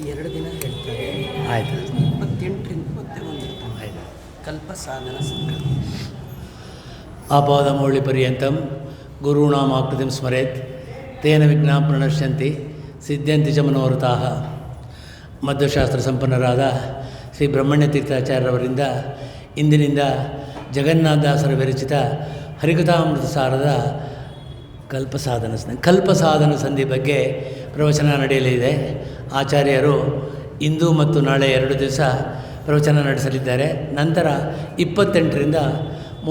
2 ದಿನ ಹೇಳ್ತಾರೆ. ಆಯಿತು. 28ರಿಂದ ಮತ್ತೆ ಬಂದಿರ್ತಾರೆ. ಆಯಿತು. ಕಲ್ಪಸಾಧನ ಸಂಕಲ್ಪ. ಆಪಾದಮೌಳಿ ಪರ್ಯಂತಂ ಗುರುಣಾಮಾಕೃತಿಂ ಸ್ಮರೇತ್ ತೇನ ವಿಘ್ನಾ ಪ್ರಣಶ್ಯಂತಿ ಸಿದ್ಧ್ಯಂತಿ ಚ ಮನೋರಥಾಃ. ಮಧ್ವಶಾಸ್ತ್ರ ಸಂಪನ್ನರಾದ ಶ್ರೀ ಬ್ರಹ್ಮಣ್ಯ ತೀರ್ಥಾಚಾರ್ಯರವರಿಂದ ಇಂದಿನಿಂದ ಜಗನ್ನಾಥದಾಸರ ವಿರಚಿತ ಹರಿಕಥಾಮೃತ ಸಾರದ ಕಲ್ಪಸಾಧನ ಸಂಧಿ ಬಗ್ಗೆ ಪ್ರವಚನ ನಡೆಯಲಿದೆ. ಆಚಾರ್ಯರು ಇಂದು ಮತ್ತು ನಾಳೆ 2 ದಿವಸ ಪ್ರವಚನ ನಡೆಸಲಿದ್ದಾರೆ. ನಂತರ 28ರಿಂದ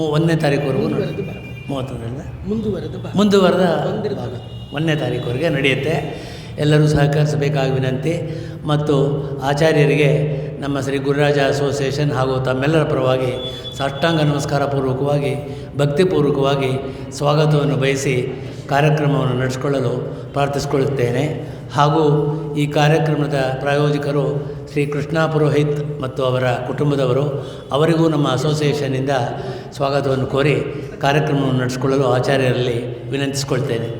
1ನೇ ತಾರೀಕುವರೆಗೂ 30ರಿಂದ ಮುಂದುವರೆದ 1ನೇ ತಾರೀಕುವರೆಗೆ ನಡೆಯುತ್ತೆ. ಎಲ್ಲರೂ ಸಹಕರಿಸಬೇಕಾಗಿ ವಿನಂತಿ. ಮತ್ತು ಆಚಾರ್ಯರಿಗೆ ನಮ್ಮ ಶ್ರೀ ಗುರುರಾಜ ಅಸೋಸಿಯೇಷನ್ ಹಾಗೂ ತಮ್ಮೆಲ್ಲರ ಪರವಾಗಿ ಸಾಷ್ಟಾಂಗ ನಮಸ್ಕಾರ ಪೂರ್ವಕವಾಗಿ ಭಕ್ತಿಪೂರ್ವಕವಾಗಿ ಸ್ವಾಗತವನ್ನು ಬಯಸಿ ಕಾರ್ಯಕ್ರಮವನ್ನು ನಡೆಸಿಕೊಳ್ಳಲು ಪ್ರಾರ್ಥಿಸಿಕೊಳ್ಳುತ್ತೇನೆ. ಹಾಗೂ ಈ ಕಾರ್ಯಕ್ರಮದ ಪ್ರಾಯೋಜಕರು ಶ್ರೀ ಕೃಷ್ಣ ಪುರೋಹಿತ್ ಮತ್ತು ಅವರ ಕುಟುಂಬದವರು. ಅವರಿಗೂ ನಮ್ಮ ಅಸೋಸಿಯೇಷನ್ನಿಂದ ಸ್ವಾಗತವನ್ನು ಕೋರಿ ಕಾರ್ಯಕ್ರಮವನ್ನು ನಡೆಸಿಕೊಳ್ಳಲು ಆಚಾರ್ಯರಲ್ಲಿ ವಿನಂತಿಸಿಕೊಳ್ತೇನೆ.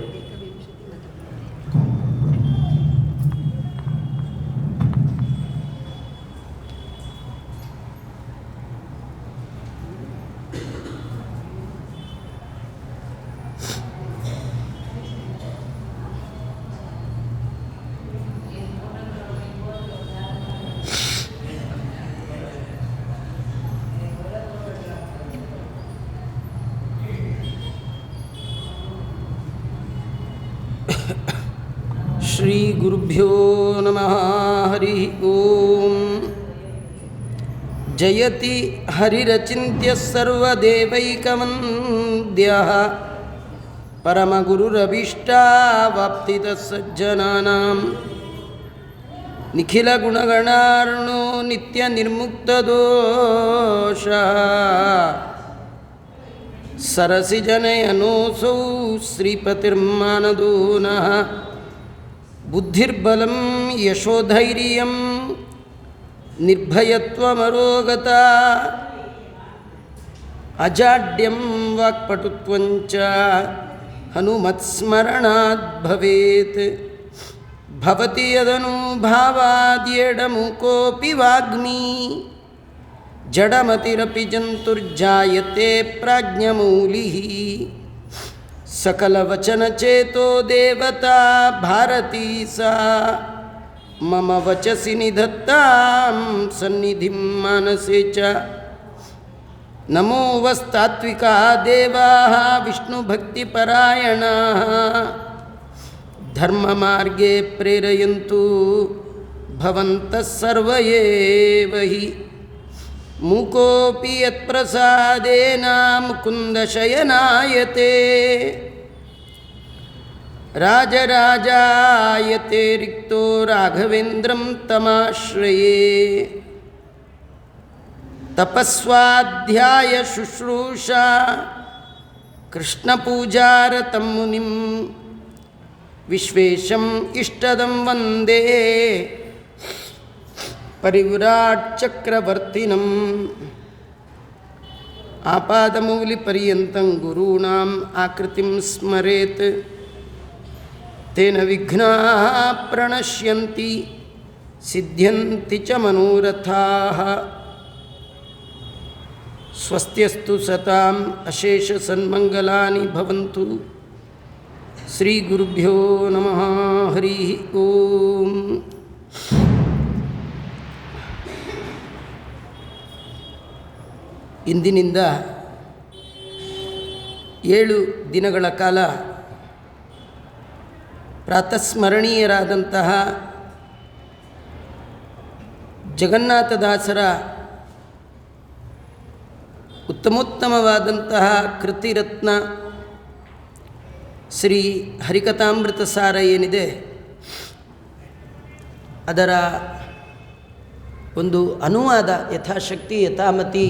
ಶ್ರೀ ಗುರುಭ್ಯೋ ನಮಃ. ಹರಿ ಓಂ. ಜಯತಿ ಹರಿರಚಿಂತ್ಯ ಸರ್ವದೇವೈಕವಂದ್ಯಃ ಪರಮಗುರುರಭೀಷ್ಟಾವಾಪ್ತಿತಃ ಸಜ್ಜನಾನಾಂ ನಿಖಿಲಗುಣಗಣಾರ್ಣೋ ನಿತ್ಯನಿರ್ಮುಕ್ತದೋಷಃ ಸರಸಿಜನಯನೋऽಸೌ ಶ್ರೀಪತಿರ್ಮಾನದೋ ನಃ. ಬುದ್ಧಿರ್ಬಲಂ ಯಶೋಧೈರ್ಯಂ ನಿರ್ಭಯತ್ವಮರೋಗತಾ ಅಜಾಡ್ಯಂ ವಾಕ್ಪಟುತ್ವಂಚ ಹನುಮತ್ಸ್ಮರಣಾತ್ ಭವೇತ್. ಭವತಿ ಯದನುಭಾವಾದ್ಯೇಡಮುಕೋಪಿ ವಾಗ್ಮಿ ಜಡಮತಿರಪಿ ಜಂತುರ್ಜಾಯತೆ ಪ್ರಾಜ್ಞಮೂಲಿಃ. ಸಕಲವಚನಚೇತೋ ದೇವತಾ ಭಾರತೀ ಸಾ ಮಮ ವಚಸಿ ನಿಧತ್ತಾಂ ಸನ್ನಿಧಿಂ ಮಾನಸೇ ಚ. ನಮೋ ವಸ್ತಾತ್ವಿಕಾ ದೇವಾಃ ವಿಷ್ಣುಭಕ್ತಿಪರಾಯಣಾಃ ಧರ್ಮಮಾರ್ಗೇ ಪ್ರೇರಯन्तು ಭವಂತಃ ಸರ್ವ ಏವ ಹಿ. ಮೂಕೋಪಿ ಯತ್ಪ್ರಸಾದೇನ ಮುಕುಂದಶಯನಾಯತೆ ರಾಜರಾಜಾಯತೆ ರಿಕ್ತೋ ರಾಘವೇಂದ್ರಂ ತಮಾಶ್ರಯೇ. ತಪಸ್ವಾಧ್ಯಾಯ ಶುಶ್ರೂಷಾ ಕೃಷ್ಣಪೂಜಾರತಂ ಮುನಿಂ ವಿಶ್ವೇಶಂ ಇಷ್ಟದಂ ವಂದೇ ಪರಿವ್ರಾಟ್ ಚಕ್ರವರ್ತಿನಂ. ಆಪಾದಮೌಲಿಪರ್ಯಂತಂ ಗುರುಣಾಂ ಆಕೃತಿಂ ಸ್ಮರೇತ್ ತೇನ ವಿಘ್ನಾಃ ಪ್ರಣಶ್ಯಂತಿ ಸಿದ್ಧ್ಯಂತಿ ಚ ಮನೋರಥಾಃ. ಸ್ವಸ್ತ್ಯಸ್ತು ಸತಾಂ ಅಶೇಷ ಸನ್ಮಂಗಲಾನಿ ಭವಂತು. ಶ್ರೀ ಗುರುಭ್ಯೋ ನಮಃ. ಹರಿ ಓಂ. ಇಂದಿನಿಂದ 7 ದಿನಗಳ ಕಾಲ ಪ್ರಾತಸ್ಮರಣೀಯರಾದಂತಹ ಜಗನ್ನಾಥದಾಸರ ಉತ್ತಮೋತ್ತಮವಾದಂತಹ ಕೃತಿರತ್ನ ಶ್ರೀ ಹರಿಕಥಾಮೃತ ಸಾರ ಏನಿದೆ, ಅದರ ಒಂದು ಅನುವಾದ ಯಥಾಶಕ್ತಿ ಯಥಾಮತಿ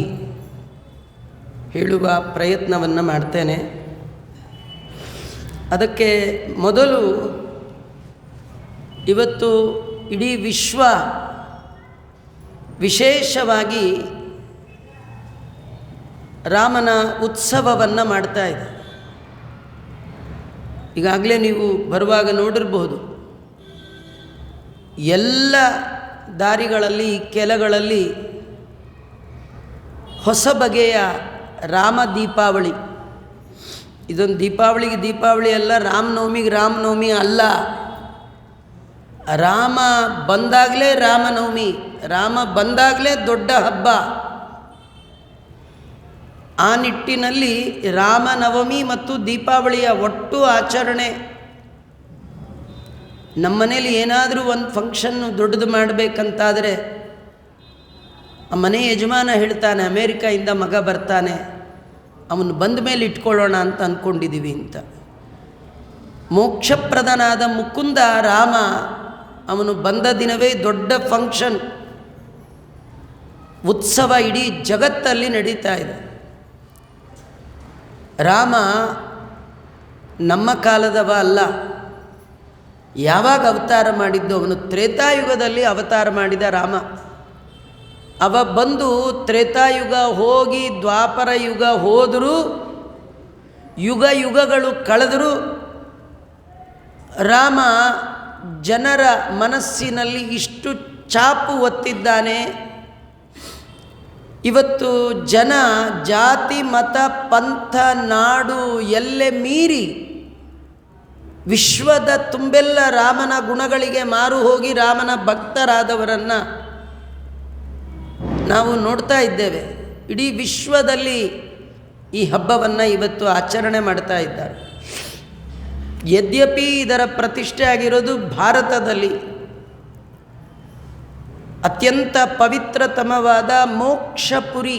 ಹೇಳುವ ಪ್ರಯತ್ನವನ್ನು ಮಾಡ್ತೇನೆ. ಅದಕ್ಕೆ ಮೊದಲು ಇವತ್ತು ಇಡೀ ವಿಶ್ವ ವಿಶೇಷವಾಗಿ ರಾಮನ ಉತ್ಸವವನ್ನು ಮಾಡ್ತಾ ಇದೆ. ಈಗಾಗಲೇ ನೀವು ಬರುವಾಗ ನೋಡಿರಬಹುದು, ಎಲ್ಲ ದಾರಿಗಳಲ್ಲಿ ಕೆಲಗಳಲ್ಲಿ ಹೊಸ ಬಗೆಯ ರಾಮ ದೀಪಾವಳಿ. ಇದೊಂದು ದೀಪಾವಳಿ ಅಲ್ಲ, ರಾಮನವಮಿಗೆ ರಾಮನವಮಿ ಅಲ್ಲ. ರಾಮ ಬಂದಾಗಲೇ ರಾಮನವಮಿ, ರಾಮ ಬಂದಾಗಲೇ ದೊಡ್ಡ ಹಬ್ಬ. ಆ ನಿಟ್ಟಿನಲ್ಲಿ ರಾಮನವಮಿ ಮತ್ತು ದೀಪಾವಳಿಯ ಒಟ್ಟು ಆಚರಣೆ. ನಮ್ಮನೇಲಿ ಏನಾದರೂ ಒಂದು ಫಂಕ್ಷನ್ನು ದೊಡ್ಡದು ಮಾಡಬೇಕಂತಾದರೆ ಆ ಮನೆ ಯಜಮಾನ ಹೇಳ್ತಾನೆ, ಅಮೇರಿಕಾಯಿಂದ ಮಗ ಬರ್ತಾನೆ, ಅವನು ಬಂದ ಮೇಲೆ ಇಟ್ಕೊಳ್ಳೋಣ ಅಂತ ಅಂದ್ಕೊಂಡಿದ್ದೀವಿ ಅಂತ. ಮೋಕ್ಷಪ್ರದನಾದ ಮುಕುಂದ ರಾಮ, ಅವನು ಬಂದ ದಿನವೇ ದೊಡ್ಡ ಫಂಕ್ಷನ್, ಉತ್ಸವ ಇಡೀ ಜಗತ್ತಲ್ಲಿ ನಡೀತಾ ಇದೆ. ರಾಮ ನಮ್ಮ ಕಾಲದವ ಅಲ್ಲ. ಯಾವಾಗ ಅವತಾರ ಮಾಡಿದ್ದು? ಅವನು ತ್ರೇತಾಯುಗದಲ್ಲಿ ಅವತಾರ ಮಾಡಿದ ರಾಮ. ಅವ ಬಂದು ತ್ರೇತಾಯುಗ ಹೋಗಿ ದ್ವಾಪರ ಯುಗ ಹೋದರೂ, ಯುಗ ಯುಗಗಳು ಕಳೆದರೂ ರಾಮ ಜನರ ಮನಸ್ಸಿನಲ್ಲಿ ಇಷ್ಟು ಚಾಪು ಒತ್ತಿದ್ದಾನೆ. ಇವತ್ತು ಜನ ಜಾತಿ ಮತ ಪಂಥ ನಾಡು ಎಲ್ಲೆ ಮೀರಿ ವಿಶ್ವದ ತುಂಬೆಲ್ಲ ರಾಮನ ಗುಣಗಳಿಗೆ ಮಾರು ಹೋಗಿ ರಾಮನ ಭಕ್ತರಾದವರನ್ನು ನಾವು ನೋಡ್ತಾ ಇದ್ದೇವೆ. ಇಡೀ ವಿಶ್ವದಲ್ಲಿ ಈ ಹಬ್ಬವನ್ನು ಇವತ್ತು ಆಚರಣೆ ಮಾಡ್ತಾ ಇದ್ದಾರೆ. ಯದ್ಯಪಿ ಇದರ ಪ್ರತಿಷ್ಠೆ ಆಗಿರೋದು ಭಾರತದಲ್ಲಿ, ಅತ್ಯಂತ ಪವಿತ್ರತಮವಾದ ಮೋಕ್ಷಪುರಿ.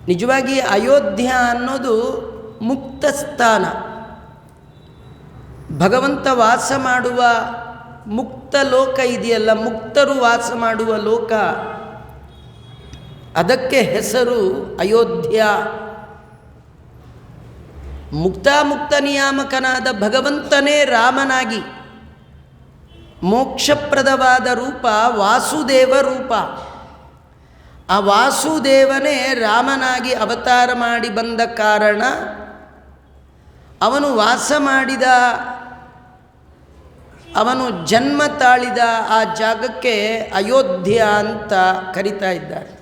ನಿಜವಾಗಿ ಅಯೋಧ್ಯ ಅನ್ನೋದು ಮುಕ್ತ ಸ್ಥಾನ, ಭಗವಂತ ವಾಸ ಮಾಡುವ ಮುಕ್ತ ಲೋಕ ಇದೆಯಲ್ಲ, ಮುಕ್ತರು ವಾಸ ಮಾಡುವ ಲೋಕ, ಅದಕ್ಕೆ ಹೆಸರು ಅಯೋಧ್ಯ. ಮುಕ್ತ ನಿಯಾಮಕನಾದ ಭಗವಂತನೇ ರಾಮನಾಗಿ ಮೋಕ್ಷಪ್ರದವಾದ ರೂಪ ವಾಸುದೇವ ರೂಪ. ಆ ವಾಸುದೇವನೇ ರಾಮನಾಗಿ ಅವತಾರ ಮಾಡಿ ಬಂದ ಕಾರಣ ಅವನು ವಾಸ ಮಾಡಿದ, ಅವನು ಜನ್ಮ ತಾಳಿದ ಆ ಜಾಗಕ್ಕೆ ಅಯೋಧ್ಯ ಅಂತ ಕರೀತಾ ಇದ್ದಾರೆ.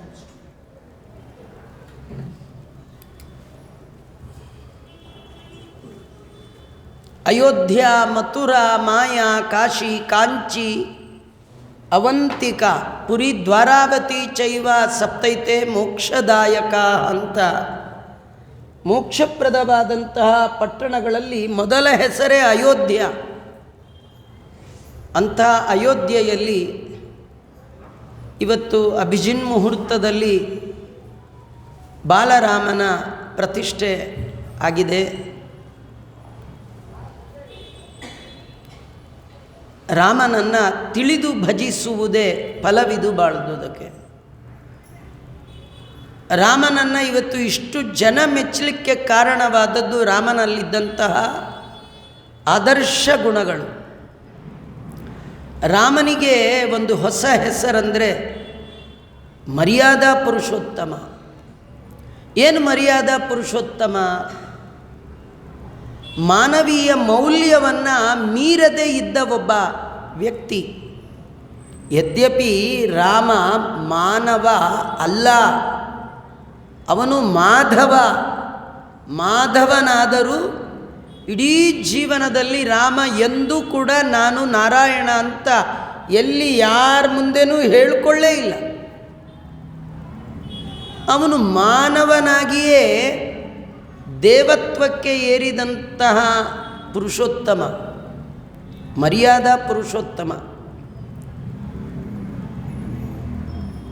ಅಯೋಧ್ಯ, ಮಥುರಾ, ಮಾಯಾ, ಕಾಶಿ, ಕಾಂಚಿ, ಅವಂತಿಕ, ಪುರಿ, ದ್ವಾರಾವತಿ ಚೈವ ಸಪ್ತೈತೆ ಮೋಕ್ಷದಾಯಕ ಅಂತ ಮೋಕ್ಷಪ್ರದವಾದಂತಹ ಪಟ್ಟಣಗಳಲ್ಲಿ ಮೊದಲ ಹೆಸರೇ ಅಯೋಧ್ಯ. ಅಂಥ ಅಯೋಧ್ಯೆಯಲ್ಲಿ ಇವತ್ತು ಅಭಿಜಿನ್ ಮುಹೂರ್ತದಲ್ಲಿ ಬಾಲರಾಮನ ಪ್ರತಿಷ್ಠೆ ಆಗಿದೆ. ರಾಮನನ್ನು ತಿಳಿದು ಭಜಿಸುವುದೇ ಫಲವಿದು ಬಾಳುವುದಕ್ಕೆ. ರಾಮನನ್ನು ಇವತ್ತು ಇಷ್ಟು ಜನ ಮೆಚ್ಚಲಿಕ್ಕೆ ಕಾರಣವಾದದ್ದು ರಾಮನಲ್ಲಿದ್ದಂತಹ ಆದರ್ಶ ಗುಣಗಳು. ರಾಮನಿಗೆ ಒಂದು ಹೊಸ ಹೆಸರಂದರೆ ಮರ್ಯಾದಾ ಪುರುಷೋತ್ತಮ. ಏನು ಮರ್ಯಾದಾ ಪುರುಷೋತ್ತಮ? ಮಾನವೀಯ ಮೌಲ್ಯವನ್ನು ಮೀರದೇ ಇದ್ದ ಒಬ್ಬ ವ್ಯಕ್ತಿ. ಯದ್ಯಪಿ ರಾಮ ಮಾನವ ಅಲ್ಲ, ಅವನು ಮಾಧವನಾದರೂ ಇಡೀ ಜೀವನದಲ್ಲಿ ರಾಮ ಎಂದೂ ಕೂಡ ನಾನು ನಾರಾಯಣ ಅಂತ ಎಲ್ಲಿ ಯಾರ ಮುಂದೆನೂ ಹೇಳಿಕೊಳ್ಳೇ ಇಲ್ಲ. ಅವನು ಮಾನವನಾಗಿಯೇ ದೇವತ್ವಕ್ಕೆ ಏರಿದಂತಹ ಪುರುಷೋತ್ತಮ, ಮರ್ಯಾದಾ ಪುರುಷೋತ್ತಮ.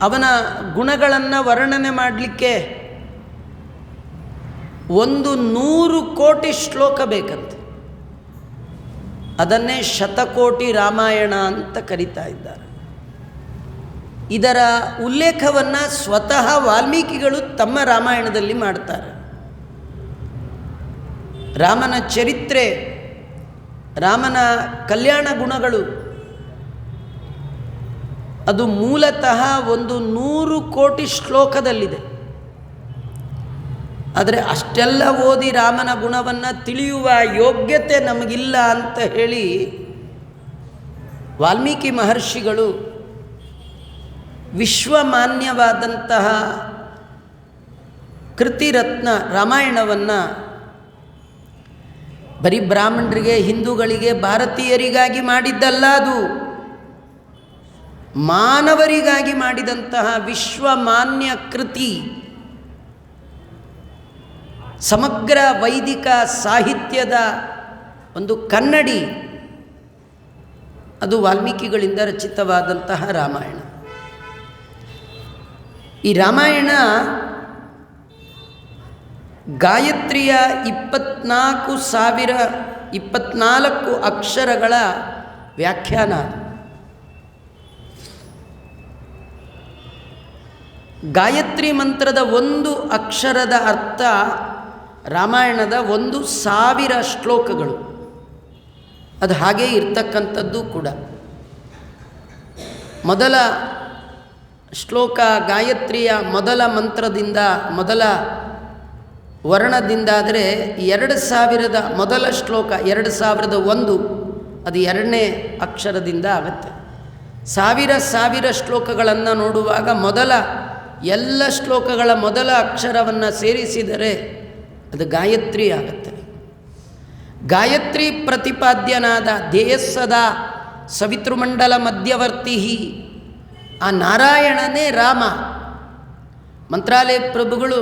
ಅವನ ಗುಣಗಳನ್ನು ವರ್ಣನೆ ಮಾಡಲಿಕ್ಕೆ 100 ಕೋಟಿ ಶ್ಲೋಕ ಬೇಕಂತೆ. ಅದನ್ನೇ ಶತಕೋಟಿ ರಾಮಾಯಣ ಅಂತ ಕರೀತಾ ಇದ್ದಾರೆ. ಇದರ ಉಲ್ಲೇಖವನ್ನು ಸ್ವತಃ ವಾಲ್ಮೀಕಿಗಳು ತಮ್ಮ ರಾಮಾಯಣದಲ್ಲಿ ಮಾಡ್ತಾರೆ. ರಾಮನ ಚರಿತ್ರೆ, ರಾಮನ ಕಲ್ಯಾಣ ಗುಣಗಳು ಅದು ಮೂಲತಃ 100 ಕೋಟಿ ಶ್ಲೋಕದಲ್ಲಿದೆ. ಆದರೆ ಅಷ್ಟೆಲ್ಲ ಓದಿ ರಾಮನ ಗುಣವನ್ನು ತಿಳಿಯುವ ಯೋಗ್ಯತೆ ನಮಗಿಲ್ಲ ಅಂತ ಹೇಳಿ ವಾಲ್ಮೀಕಿ ಮಹರ್ಷಿಗಳು ವಿಶ್ವಮಾನ್ಯವಾದಂತಹ ಕೃತಿರತ್ನ ರಾಮಾಯಣವನ್ನು ಬರೀ ಬ್ರಾಹ್ಮಣರಿಗೆ, ಹಿಂದೂಗಳಿಗೆ, ಭಾರತೀಯರಿಗಾಗಿ ಮಾಡಿದ್ದಲ್ಲ, ಅದು ಮಾನವರಿಗಾಗಿ ಮಾಡಿದಂತಹ ವಿಶ್ವಮಾನ್ಯ ಕೃತಿ. ಸಮಗ್ರ ವೈದಿಕ ಸಾಹಿತ್ಯದ ಒಂದು ಕನ್ನಡಿ ಅದು ವಾಲ್ಮೀಕಿಗಳಿಂದ ರಚಿತವಾದಂತಹ ರಾಮಾಯಣ. ಈ ರಾಮಾಯಣ ಗಾಯತ್ರಿಯ 24 ಅಕ್ಷರಗಳ ವ್ಯಾಖ್ಯಾನ. ಗಾಯತ್ರಿ ಮಂತ್ರದ ಒಂದು ಅಕ್ಷರದ ಅರ್ಥ ರಾಮಾಯಣದ 1000 ಶ್ಲೋಕಗಳು. ಅದು ಹಾಗೇ ಇರ್ತಕ್ಕಂಥದ್ದು ಕೂಡ. ಮೊದಲ ಶ್ಲೋಕ ಗಾಯತ್ರಿಯ ಮೊದಲ ಮಂತ್ರದಿಂದ, ಮೊದಲ ವರ್ಣದಿಂದಾದರೆ 2000 ಮೊದಲ ಶ್ಲೋಕ 2001 ಅದು 2ನೇ ಅಕ್ಷರದಿಂದ ಆಗುತ್ತೆ. 1000 ಶ್ಲೋಕಗಳನ್ನು ನೋಡುವಾಗ ಮೊದಲ ಎಲ್ಲ ಶ್ಲೋಕಗಳ ಮೊದಲ ಅಕ್ಷರವನ್ನು ಸೇರಿಸಿದರೆ ಅದು ಗಾಯತ್ರಿ ಆಗುತ್ತೆ. ಗಾಯತ್ರಿ ಪ್ರತಿಪಾದ್ಯನಾದ ಧ್ಯೇಯಸ್ಸದಾ ಸವಿತೃಮಂಡಲ ಮಧ್ಯವರ್ತಿ ಆ ನಾರಾಯಣನೇ ರಾಮ. ಮಂತ್ರಾಲಯ ಪ್ರಭುಗಳು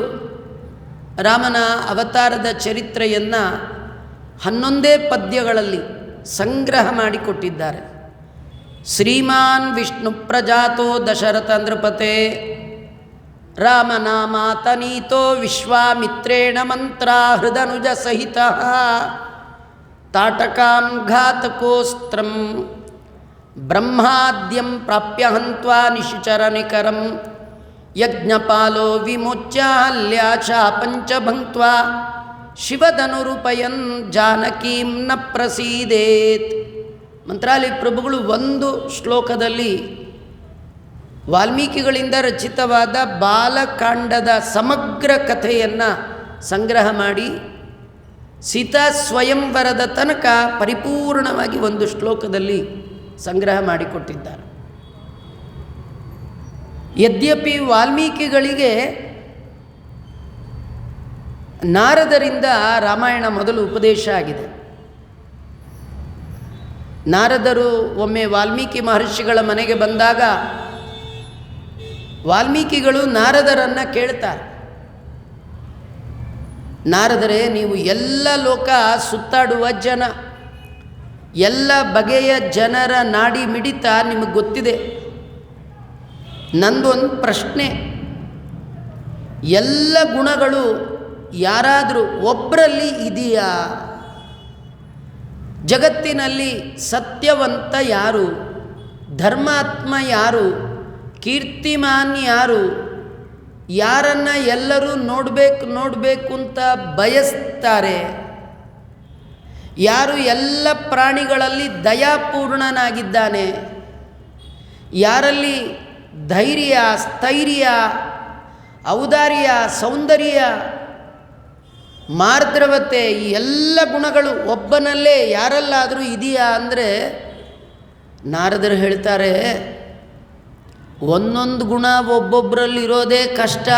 ರಾಮನ ಅವತಾರದ ಚರಿತ್ರೆಯನ್ನು 11 ಪದ್ಯಗಳಲ್ಲಿ ಸಂಗ್ರಹ ಮಾಡಿಕೊಟ್ಟಿದ್ದಾರೆ. ಶ್ರೀಮಾನ್ ವಿಷ್ಣು ಪ್ರಜಾತೋ ದಶರಥ ನೃಪತೆ ರಾಮನಾಮಾತನೀತೋ ವಿಶ್ವಾಮಿತ್ರೇಣ ಮಂತ್ರ ಹೃದನುಜ ಸಹಿತ ತಾಟಕಾಂ ಘಾತಕೋಸ್ತ್ರಂ ಬ್ರಹ್ಮಾದ್ಯಂ ಪ್ರಾಪ್ಯ ಹಂತ್ವಾ ನಿಶುಚರನಿಕರಂ ಯಜ್ಞಪಾಲೋ ವಿಮೋಚ್ಯಾಲ್ಯಾಚ ಪಂಚಭಂಕ್ತ್ವಾ ಶಿವಧನುರುಪಯನ್ ಜಾನಕೀಂ ನ ಪ್ರಸೀದೇತ್. ಮಂತ್ರಾಲಯ ಪ್ರಭುಗಳು ಒಂದು ಶ್ಲೋಕದಲ್ಲಿ ವಾಲ್ಮೀಕಿಗಳಿಂದ ರಚಿತವಾದ ಬಾಲಕಾಂಡದ ಸಮಗ್ರ ಕಥೆಯನ್ನು ಸಂಗ್ರಹ ಮಾಡಿ ಸೀತಾ ಸ್ವಯಂವರದ ತನಕ ಪರಿಪೂರ್ಣವಾಗಿ ಒಂದು ಶ್ಲೋಕದಲ್ಲಿ ಸಂಗ್ರಹ ಮಾಡಿಕೊಟ್ಟಿದ್ದಾರೆ. ಯದ್ಯಪಿ ವಾಲ್ಮೀಕಿಗಳಿಗೆ ನಾರದರಿಂದ ರಾಮಾಯಣ ಮೊದಲು ಉಪದೇಶ ಆಗಿದೆ. ನಾರದರು ಒಮ್ಮೆ ವಾಲ್ಮೀಕಿ ಮಹರ್ಷಿಗಳ ಮನೆಗೆ ಬಂದಾಗ ವಾಲ್ಮೀಕಿಗಳು ನಾರದರನ್ನು ಕೇಳ್ತಾರೆ, ನಾರದರೇ, ನೀವು ಎಲ್ಲ ಲೋಕ ಸುತ್ತಾಡುವ ಜನ, ಎಲ್ಲ ಬಗೆಯ ಜನರ ನಾಡಿ ಮಿಡಿತ ನಿಮಗೆ ಗೊತ್ತಿದೆ. ನಂದೊಂದು ಪ್ರಶ್ನೆ, ಎಲ್ಲ ಗುಣಗಳು ಯಾರಾದರೂ ಒಬ್ಬರಲ್ಲಿ ಇದೆಯಾ? ಜಗತ್ತಿನಲ್ಲಿ ಸತ್ಯವಂತ ಯಾರು, ಧರ್ಮಾತ್ಮ ಯಾರು, ಕೀರ್ತಿಮಾನ್ ಯಾರು, ಯಾರನ್ನು ಎಲ್ಲರೂ ನೋಡಬೇಕು ಅಂತ ಬಯಸ್ತಾರೆ, ಯಾರು ಎಲ್ಲ ಪ್ರಾಣಿಗಳಲ್ಲಿ ದಯಾಪೂರ್ಣನಾಗಿದ್ದಾನೆ, ಯಾರಲ್ಲಿ ಧೈರ್ಯ, ಸ್ಥೈರ್ಯ, ಔದಾರ್ಯ, ಸೌಂದರ್ಯ, ಮಾರ್ದ್ರವತೆ, ಈ ಎಲ್ಲ ಗುಣಗಳು ಒಬ್ಬನಲ್ಲೇ ಯಾರಲ್ಲಾದರೂ ಇದೆಯಾ ಅಂದರೆ ನಾರದರು ಹೇಳ್ತಾರೆ, ಒಂದೊಂದು ಗುಣ ಒಬ್ಬೊಬ್ಬರಲ್ಲಿ ಇರೋದೇ ಕಷ್ಟ.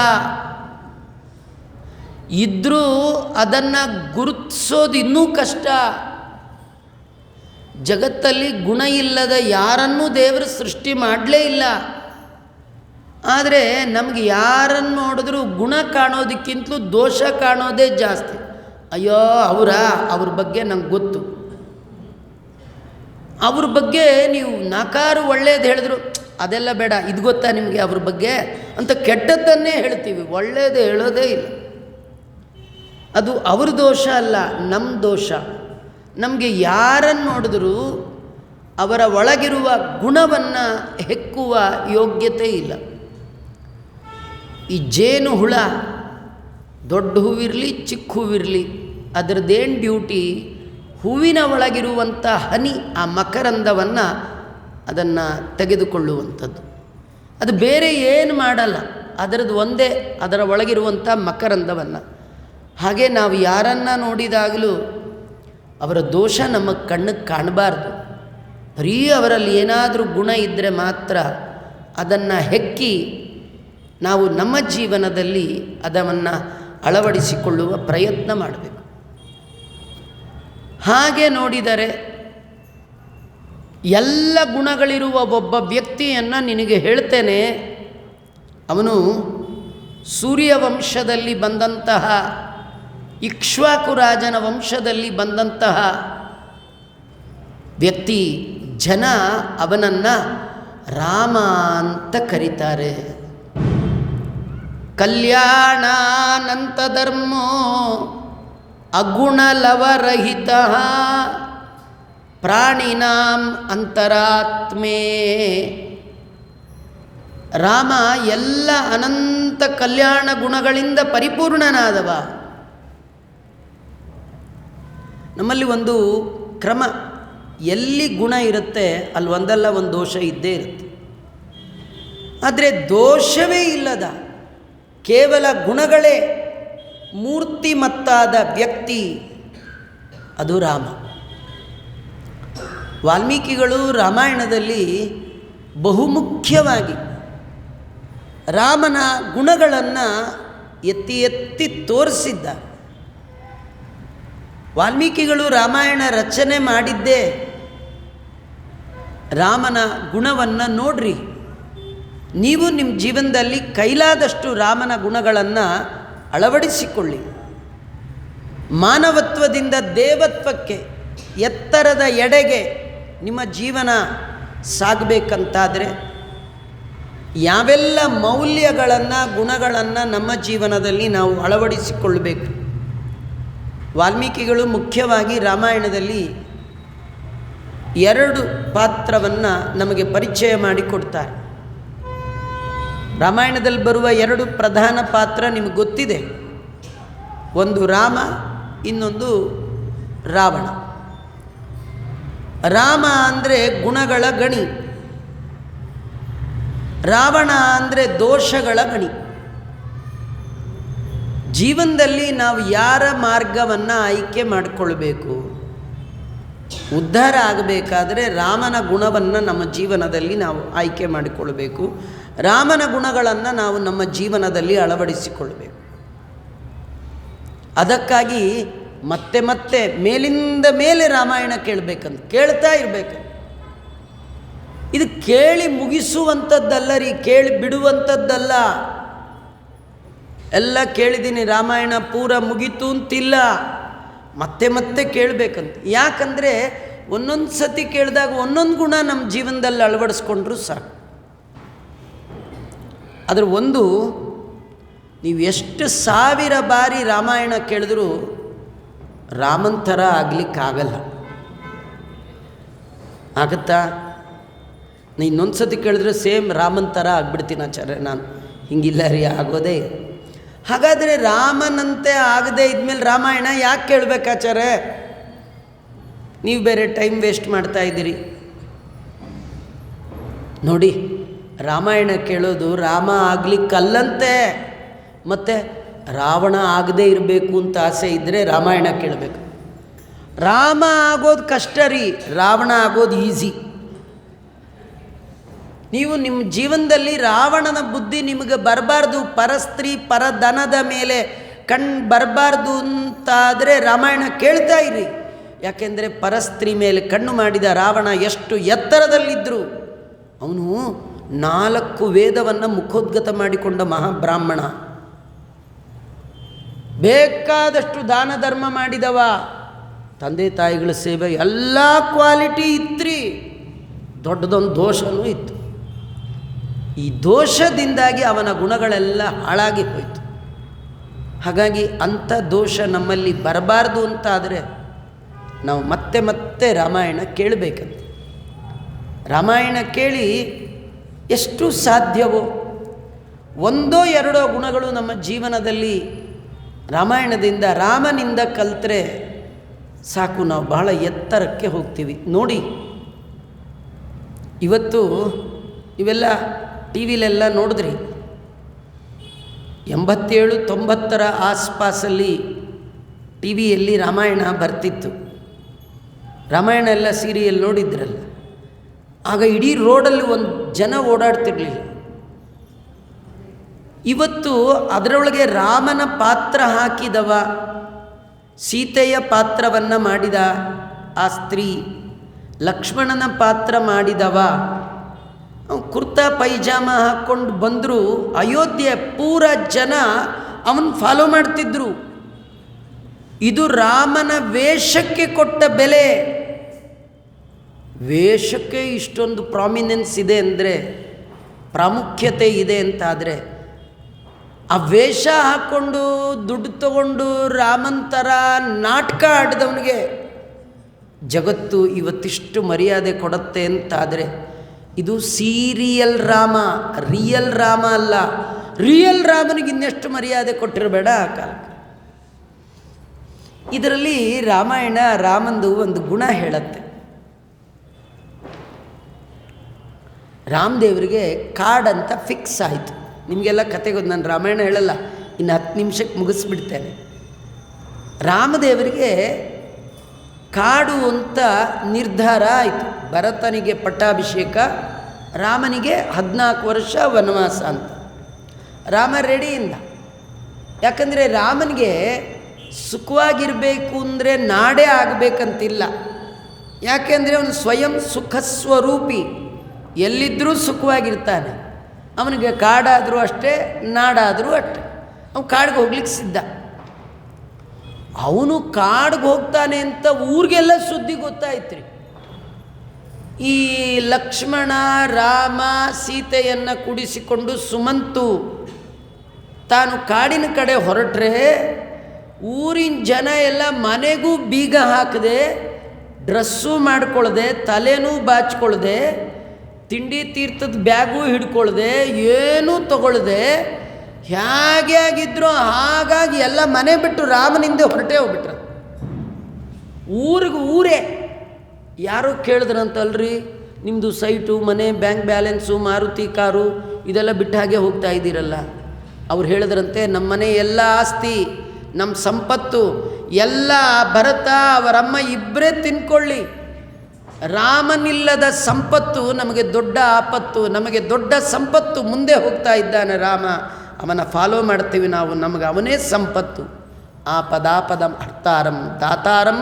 ಇದ್ದರೂ ಅದನ್ನು ಗುರುತಿಸೋದು ಇನ್ನೂ ಕಷ್ಟ. ಜಗತ್ತಲ್ಲಿ ಗುಣ ಇಲ್ಲದ ಯಾರನ್ನೂ ದೇವರು ಸೃಷ್ಟಿ ಮಾಡಲೇ ಇಲ್ಲ. ಆದರೆ ನಮಗೆ ಯಾರನ್ನು ನೋಡಿದ್ರೂ ಗುಣ ಕಾಣೋದಕ್ಕಿಂತಲೂ ದೋಷ ಕಾಣೋದೇ ಜಾಸ್ತಿ. ಅಯ್ಯೋ ಅವ್ರ ಬಗ್ಗೆ ನಂಗೆ ಗೊತ್ತು, ಅವ್ರ ಬಗ್ಗೆ ನೀವು ನಾಕಾರು ಒಳ್ಳೇದು ಹೇಳಿದ್ರು ಅದೆಲ್ಲ ಬೇಡ, ಇದು ಗೊತ್ತಾ ನಿಮಗೆ ಅವ್ರ ಬಗ್ಗೆ ಅಂತ ಕೆಟ್ಟದ್ದನ್ನೇ ಹೇಳ್ತೀವಿ, ಒಳ್ಳೆಯದು ಹೇಳೋದೇ ಇಲ್ಲ. ಅದು ಅವ್ರ ದೋಷ ಅಲ್ಲ, ನಮ್ಮ ದೋಷ. ನಮಗೆ ಯಾರನ್ನು ನೋಡಿದ್ರೂ ಅವರ ಒಳಗಿರುವ ಗುಣವನ್ನು ಹೆಕ್ಕುವ ಯೋಗ್ಯತೆ ಇಲ್ಲ. ಈ ಜೇನು ಹುಳ ದೊಡ್ಡ ಹೂವಿರಲಿ ಚಿಕ್ಕ ಹೂವಿರಲಿ ಅದರದ್ದೇನು ಡ್ಯೂಟಿ, ಹೂವಿನ ಒಳಗಿರುವಂಥ ಹನಿ, ಆ ಮಕರಂದವನ್ನು ಅದನ್ನು ತೆಗೆದುಕೊಳ್ಳುವಂಥದ್ದು. ಅದು ಬೇರೆ ಏನು ಮಾಡಲ್ಲ, ಅದರದ್ದು ಒಂದೇ, ಅದರ ಒಳಗಿರುವಂಥ ಮಕರಂದವನ್ನು. ಹಾಗೆ ನಾವು ಯಾರನ್ನು ನೋಡಿದಾಗಲೂ ಅವರ ದೋಷ ನಮ್ಮ ಕಣ್ಣಿಗೆ ಕಾಣಬಾರ್ದು. ಬರೀ ಅವರಲ್ಲಿ ಏನಾದರೂ ಗುಣ ಇದ್ದರೆ ಮಾತ್ರ ಅದನ್ನು ಹೆಕ್ಕಿ ನಾವು ನಮ್ಮ ಜೀವನದಲ್ಲಿ ಅದನ್ನು ಅಳವಡಿಸಿಕೊಳ್ಳುವ ಪ್ರಯತ್ನ ಮಾಡಬೇಕು. ಹಾಗೆ ನೋಡಿದರೆ ಎಲ್ಲ ಗುಣಗಳಿರುವ ಒಬ್ಬ ವ್ಯಕ್ತಿಯನ್ನು ನಿನಗೆ ಹೇಳ್ತೇನೆ. ಅವನು ಸೂರ್ಯವಂಶದಲ್ಲಿ ಬಂದಂತಹ ಇಕ್ಷ್ವಾಕು ರಾಜನ ವಂಶದಲ್ಲಿ ಬಂದಂತಹ ವ್ಯಕ್ತಿ. ಜನ ಅವನನ್ನು ರಾಮ ಅಂತ ಕರೀತಾರೆ. ಕಲ್ಯಾಣಾನಂತ ಧರ್ಮೋ ಅಗುಣಲವರಹಿತ ಪ್ರಾಣಿನಾಂ ಅಂತರಾತ್ಮೇ. ರಾಮ ಎಲ್ಲ ಅನಂತ ಕಲ್ಯಾಣ ಗುಣಗಳಿಂದ ಪರಿಪೂರ್ಣನಾದವ. ನಮ್ಮಲ್ಲಿ ಒಂದು ಕ್ರಮ, ಎಲ್ಲಿ ಗುಣ ಇರುತ್ತೆ ಅಲ್ಲಿ ಒಂದಲ್ಲ ಒಂದು ದೋಷ ಇದ್ದೇ ಇರುತ್ತೆ. ಆದರೆ ದೋಷವೇ ಇಲ್ಲದ ಕೇವಲ ಗುಣಗಳೇ ಮೂರ್ತಿಮತ್ತಾದ ವ್ಯಕ್ತಿ ಅದು ರಾಮ. ವಾಲ್ಮೀಕಿಗಳು ರಾಮಾಯಣದಲ್ಲಿ ಬಹುಮುಖ್ಯವಾಗಿ ರಾಮನ ಗುಣಗಳನ್ನು ಎತ್ತಿ ಎತ್ತಿ ತೋರಿಸಿದ್ದಾರೆ. ವಾಲ್ಮೀಕಿಗಳು ರಾಮಾಯಣ ರಚನೆ ಮಾಡಿದ್ದೇ ರಾಮನ ಗುಣವನ್ನು ನೋಡ್ರಿ. ನೀವು ನಿಮ್ಮ ಜೀವನದಲ್ಲಿ ಕೈಲಾದಷ್ಟು ರಾಮನ ಗುಣಗಳನ್ನು ಅಳವಡಿಸಿಕೊಳ್ಳಿ. ಮಾನವತ್ವದಿಂದ ದೇವತ್ವಕ್ಕೆ ಎತ್ತರದ ಎಡೆಗೆ ನಿಮ್ಮ ಜೀವನ ಸಾಗಬೇಕಂತಾದರೆ ಯಾವೆಲ್ಲ ಮೌಲ್ಯಗಳನ್ನು ಗುಣಗಳನ್ನು ನಮ್ಮ ಜೀವನದಲ್ಲಿ ನಾವು ಅಳವಡಿಸಿಕೊಳ್ಳಬೇಕು. ವಾಲ್ಮೀಕಿಗಳು ಮುಖ್ಯವಾಗಿ ರಾಮಾಯಣದಲ್ಲಿ 2 ಪಾತ್ರವನ್ನು ನಮಗೆ ಪರಿಚಯ ಮಾಡಿಕೊಡ್ತಾರೆ. ರಾಮಾಯಣದಲ್ಲಿ ಬರುವ 2 ಪ್ರಧಾನ ಪಾತ್ರ ನಿಮಗೆ ಗೊತ್ತಿದೆ. ಒಂದು ರಾಮ, ಇನ್ನೊಂದು ರಾವಣ. ರಾಮ ಅಂದರೆ ಗುಣಗಳ ಗಣಿ, ರಾವಣ ಅಂದರೆ ದೋಷಗಳ ಗಣಿ. ಜೀವನದಲ್ಲಿ ನಾವು ಯಾರ ಮಾರ್ಗವನ್ನು ಆಯ್ಕೆ ಮಾಡಿಕೊಳ್ಬೇಕು? ಉದ್ಧಾರ ಆಗಬೇಕಾದರೆ ರಾಮನ ಗುಣವನ್ನು ನಮ್ಮ ಜೀವನದಲ್ಲಿ ನಾವು ಆಯ್ಕೆ ಮಾಡಿಕೊಳ್ಬೇಕು. ರಾಮನ ಗುಣಗಳನ್ನು ನಾವು ನಮ್ಮ ಜೀವನದಲ್ಲಿ ಅಳವಡಿಸಿಕೊಳ್ಬೇಕು. ಅದಕ್ಕಾಗಿ ಮತ್ತೆ ಮತ್ತೆ ಮೇಲಿಂದ ಮೇಲೆ ರಾಮಾಯಣ ಕೇಳಬೇಕಂತ ಕೇಳ್ತಾ ಇರಬೇಕು. ಇದು ಕೇಳಿ ಮುಗಿಸುವಂಥದ್ದಲ್ಲ ರೀ, ಕೇಳಿ ಬಿಡುವಂಥದ್ದಲ್ಲ. ಎಲ್ಲ ಕೇಳಿದ್ದೀನಿ, ರಾಮಾಯಣ ಪೂರ ಮುಗೀತು ಅಂತಿಲ್ಲ, ಮತ್ತೆ ಮತ್ತೆ ಕೇಳಬೇಕಂತ. ಯಾಕಂದರೆ ಒಂದೊಂದು ಸತಿ ಕೇಳಿದಾಗ ಒಂದೊಂದು ಗುಣ ನಮ್ಮ ಜೀವನದಲ್ಲಿ ಅಳವಡಿಸ್ಕೊಂಡ್ರೂ ಸಾಕು. ಅದರ ಒಂದು, ನೀವು ಎಷ್ಟು 1000 ಬಾರಿ ರಾಮಾಯಣ ಕೇಳಿದ್ರೂ ರಾಮನ ಥರ ಆಗಲಿಕ್ಕಾಗಲ್ಲ. ಆಗುತ್ತಾ? ಇನ್ನೊಂದು ಸತಿ ಕೇಳಿದ್ರೆ ಸೇಮ್ ರಾಮನ ಥರ ಆಗ್ಬಿಡ್ತೀನಿ ಆಚಾರ್ಯ ನಾನು. ಹಿಂಗಿಲ್ಲ ರೀ, ಆಗೋದೇ. ಹಾಗಾದರೆ ರಾಮನಂತೆ ಆಗದೆ ಇದ್ಮೇಲೆ ರಾಮಾಯಣ ಯಾಕೆ ಕೇಳಬೇಕಾಚಾರ್ಯ? ನೀವು ಬೇರೆ ಟೈಮ್ ವೇಸ್ಟ್ ಮಾಡ್ತಾ ಇದ್ದೀರಿ. ನೋಡಿ, ರಾಮಾಯಣ ಕೇಳೋದು ರಾಮ ಆಗಲಿಕ್ಕಲ್ಲಂತೆ, ಮತ್ತು ರಾವಣ ಆಗದೇ ಇರಬೇಕು ಅಂತ ಆಸೆ ಇದ್ದರೆ ರಾಮಾಯಣ ಕೇಳಬೇಕು. ರಾಮ ಆಗೋದು ಕಷ್ಟ ರೀ, ರಾವಣ ಆಗೋದು ಈಸಿ. ನೀವು ನಿಮ್ಮ ಜೀವನದಲ್ಲಿ ರಾವಣನ ಬುದ್ಧಿ ನಿಮಗೆ ಬರಬಾರ್ದು, ಪರಸ್ತ್ರೀ ಪರಧನದ ಮೇಲೆ ಬರಬಾರ್ದು ಅಂತಾದರೆ ರಾಮಾಯಣ ಕೇಳ್ತಾ ಇರಿ. ಯಾಕೆಂದರೆ ಪರಸ್ತ್ರೀ ಮೇಲೆ ಕಣ್ಣು ಮಾಡಿದ ರಾವಣ ಎಷ್ಟು ಎತ್ತರದಲ್ಲಿದ್ದರು. ಅವನು 4 ವೇದವನ್ನು ಮುಖೋದ್ಗತ ಮಾಡಿಕೊಂಡ ಮಹಾಬ್ರಾಹ್ಮಣ, ಬೇಕಾದಷ್ಟು ದಾನ ಧರ್ಮ ಮಾಡಿದವ, ತಂದೆ ತಾಯಿಗಳ ಸೇವೆ ಎಲ್ಲ ಕ್ವಾಲಿಟಿ ಇತ್ರಿ. ದೊಡ್ಡದೊಂದು ದೋಷವೂ ಇತ್ತು. ಈ ದೋಷದಿಂದಾಗಿ ಅವನ ಗುಣಗಳೆಲ್ಲ ಹಾಳಾಗಿ ಹೋಯಿತು. ಹಾಗಾಗಿ ಅಂಥ ದೋಷ ನಮ್ಮಲ್ಲಿ ಬರಬಾರ್ದು ಅಂತಾದರೆ ನಾವು ಮತ್ತೆ ಮತ್ತೆ ರಾಮಾಯಣ ಕೇಳಬೇಕಂತೆ. ರಾಮಾಯಣ ಕೇಳಿ ಎಷ್ಟು ಸಾಧ್ಯವೋ 1 2 ಗುಣಗಳು ನಮ್ಮ ಜೀವನದಲ್ಲಿ ರಾಮಾಯಣದಿಂದ ರಾಮನಿಂದ ಕಲಿತ್ರೆ ಸಾಕು, ನಾವು ಬಹಳ ಎತ್ತರಕ್ಕೆ ಹೋಗ್ತೀವಿ. ನೋಡಿ, ಇವತ್ತು ಇವೆಲ್ಲ ಟಿ ವಿಲೆಲ್ಲ ನೋಡಿದ್ರಿ, 87-90ರ ಆಸ್ಪಾಸಲ್ಲಿ ಟಿ ವಿಯಲ್ಲಿ ರಾಮಾಯಣ ಬರ್ತಿತ್ತು. ರಾಮಾಯಣ ಎಲ್ಲ ಸೀರಿಯಲ್ ನೋಡಿದ್ರಲ್ಲ. ಆಗ ಇಡೀ ರೋಡಲ್ಲಿ ಒಂದು ಜನ ಓಡಾಡ್ತಿರ್ಲಿಲ್ಲ. ಇವತ್ತು ಅದರೊಳಗೆ ರಾಮನ ಪಾತ್ರ ಹಾಕಿದವ, ಸೀತೆಯ ಪಾತ್ರವನ್ನು ಮಾಡಿದ ಆ ಸ್ತ್ರೀ, ಲಕ್ಷ್ಮಣನ ಪಾತ್ರ ಮಾಡಿದವ, ಕುರ್ತಾ ಪೈಜಾಮ ಹಾಕ್ಕೊಂಡು ಬಂದರೂ ಅಯೋಧ್ಯೆ ಪೂರ ಜನ ಅವನು ಫಾಲೋ ಮಾಡ್ತಿದ್ರು. ಇದು ರಾಮನ ವೇಷಕ್ಕೆ ಕೊಟ್ಟ ಬೆಲೆ. ವೇಷಕ್ಕೆ ಇಷ್ಟೊಂದು ಪ್ರಾಮಿನೆನ್ಸ್ ಇದೆ ಅಂದರೆ, ಪ್ರಾಮುಖ್ಯತೆ ಇದೆ ಅಂತಾದರೆ, ಆ ವೇಷ ಹಾಕ್ಕೊಂಡು ದುಡ್ಡು ತಗೊಂಡು ರಾಮನ್ ಥರ ನಾಟಕ ಆಡಿದವನಿಗೆ ಜಗತ್ತು ಇವತ್ತಿಷ್ಟು ಮರ್ಯಾದೆ ಕೊಡುತ್ತೆ ಅಂತಾದರೆ, ಇದು ಸೀರಿಯಲ್ ರಾಮ, ರಿಯಲ್ ರಾಮ ಅಲ್ಲ. ರಿಯಲ್ ರಾಮನಿಗೆ ಇನ್ನೆಷ್ಟು ಮರ್ಯಾದೆ ಕೊಟ್ಟಿರಬೇಡ ಆ ಕಾಲಕ್ಕೆ. ಇದರಲ್ಲಿ ರಾಮಾಯಣ ರಾಮಂದು ಒಂದು ಗುಣ ಹೇಳುತ್ತೆ. ರಾಮದೇವರಿಗೆ ಕಾಡಂತ ಫಿಕ್ಸ್ ಆಯಿತು. ನಿಮಗೆಲ್ಲ ಕತೆ ಗೊತ್ತು, ನಾನು ರಾಮಾಯಣ ಹೇಳಲ್ಲ, ಇನ್ನು 10 ನಿಮಿಷಕ್ಕೆ ಮುಗಿಸ್ಬಿಡ್ತೇನೆ. ರಾಮದೇವರಿಗೆ ಕಾಡು ಅಂತ ನಿರ್ಧಾರ ಆಯಿತು. ಭರತನಿಗೆ ಪಟ್ಟಾಭಿಷೇಕ, ರಾಮನಿಗೆ 14 ವರ್ಷ ವನವಾಸ ಅಂತ. ರಾಮ ರೆಡಿಯಿಂದ, ಯಾಕಂದರೆ ರಾಮನಿಗೆ ಸುಖವಾಗಿರಬೇಕು ಅಂದರೆ ನಾಡೇ ಆಗಬೇಕಂತಿಲ್ಲ. ಯಾಕೆಂದರೆ ಅವನು ಸ್ವಯಂ ಸುಖ ಸ್ವರೂಪಿ, ಎಲ್ಲಿದ್ದರೂ ಸುಖವಾಗಿರ್ತಾನೆ. ಅವನಿಗೆ ಕಾಡಾದರೂ ಅಷ್ಟೇ, ನಾಡಾದರೂ ಅಷ್ಟೇ. ಅವನು ಕಾಡಿಗೆ ಹೋಗ್ಲಿಕ್ಕೆ ಸಿದ್ಧ. ಅವನು ಕಾಡಿಗೆ ಹೋಗ್ತಾನೆ ಅಂತ ಊರಿಗೆಲ್ಲ ಸುದ್ದಿ ಗೊತ್ತಾಯ್ತು ರೀ. ಈ ಲಕ್ಷ್ಮಣ ರಾಮ ಸೀತೆಯನ್ನು ಕೂಡಿಸಿಕೊಂಡು ಸುಮಂತು ತಾನು ಕಾಡಿನ ಕಡೆ ಹೊರಟ್ರೆ ಊರಿನ ಜನ ಎಲ್ಲ ಮನೆಗೂ ಬೀಗ ಹಾಕದೆ, ಡ್ರೆಸ್ಸು ಮಾಡ್ಕೊಳ್ಳದೆ, ತಲೆನೂ ಬಾಚ್ಕೊಳ್ಳದೆ, ತಿಂಡಿ ತೀರ್ಥದ ಬ್ಯಾಗೂ ಹಿಡ್ಕೊಳ್ಳದೆ, ಏನೂ ತಗೊಳ್ಳದೆ, ಹೇಗೆ ಆಗಿದ್ರು ಹಾಗಾಗಿ ಎಲ್ಲ ಮನೆ ಬಿಟ್ಟು ರಾಮನಿಂದ ಹೊರಟೇ ಹೋಗ್ಬಿಟ್ರು. ಊರೇ ಯಾರೋ ಕೇಳಿದ್ರಂತಲ್ರಿ, ನಿಮ್ಮದು ಸೈಟು, ಮನೆ, ಬ್ಯಾಂಕ್ ಬ್ಯಾಲೆನ್ಸು, ಮಾರುತಿ ಕಾರು ಇದೆಲ್ಲ ಬಿಟ್ಟು ಹಾಗೆ ಹೋಗ್ತಾ ಇದ್ದೀರಲ್ಲ. ಅವ್ರು ಹೇಳಿದ್ರಂತೆ, ನಮ್ಮ ಮನೆ ಎಲ್ಲ ಆಸ್ತಿ, ನಮ್ಮ ಸಂಪತ್ತು ಎಲ್ಲ ಭರತ ಅವರಮ್ಮ ಇಬ್ಬರೇ ತಿನ್ಕೊಳ್ಳಿ. ರಾಮನಿಲ್ಲದ ಸಂಪತ್ತು ನಮಗೆ ದೊಡ್ಡ ಆಪತ್ತು, ನಮಗೆ ದೊಡ್ಡ ಸಂಪತ್ತು. ಮುಂದೆ ಹೋಗ್ತಾ ಇದ್ದಾನೆ ರಾಮ, ಅವನ ಫಾಲೋ ಮಾಡ್ತೀವಿ ನಾವು, ನಮಗೆ ಅವನೇ ಸಂಪತ್ತು. ಆಪದಾಪದಂ ಹರ್ತಾರಂ ದಾತಾರಂ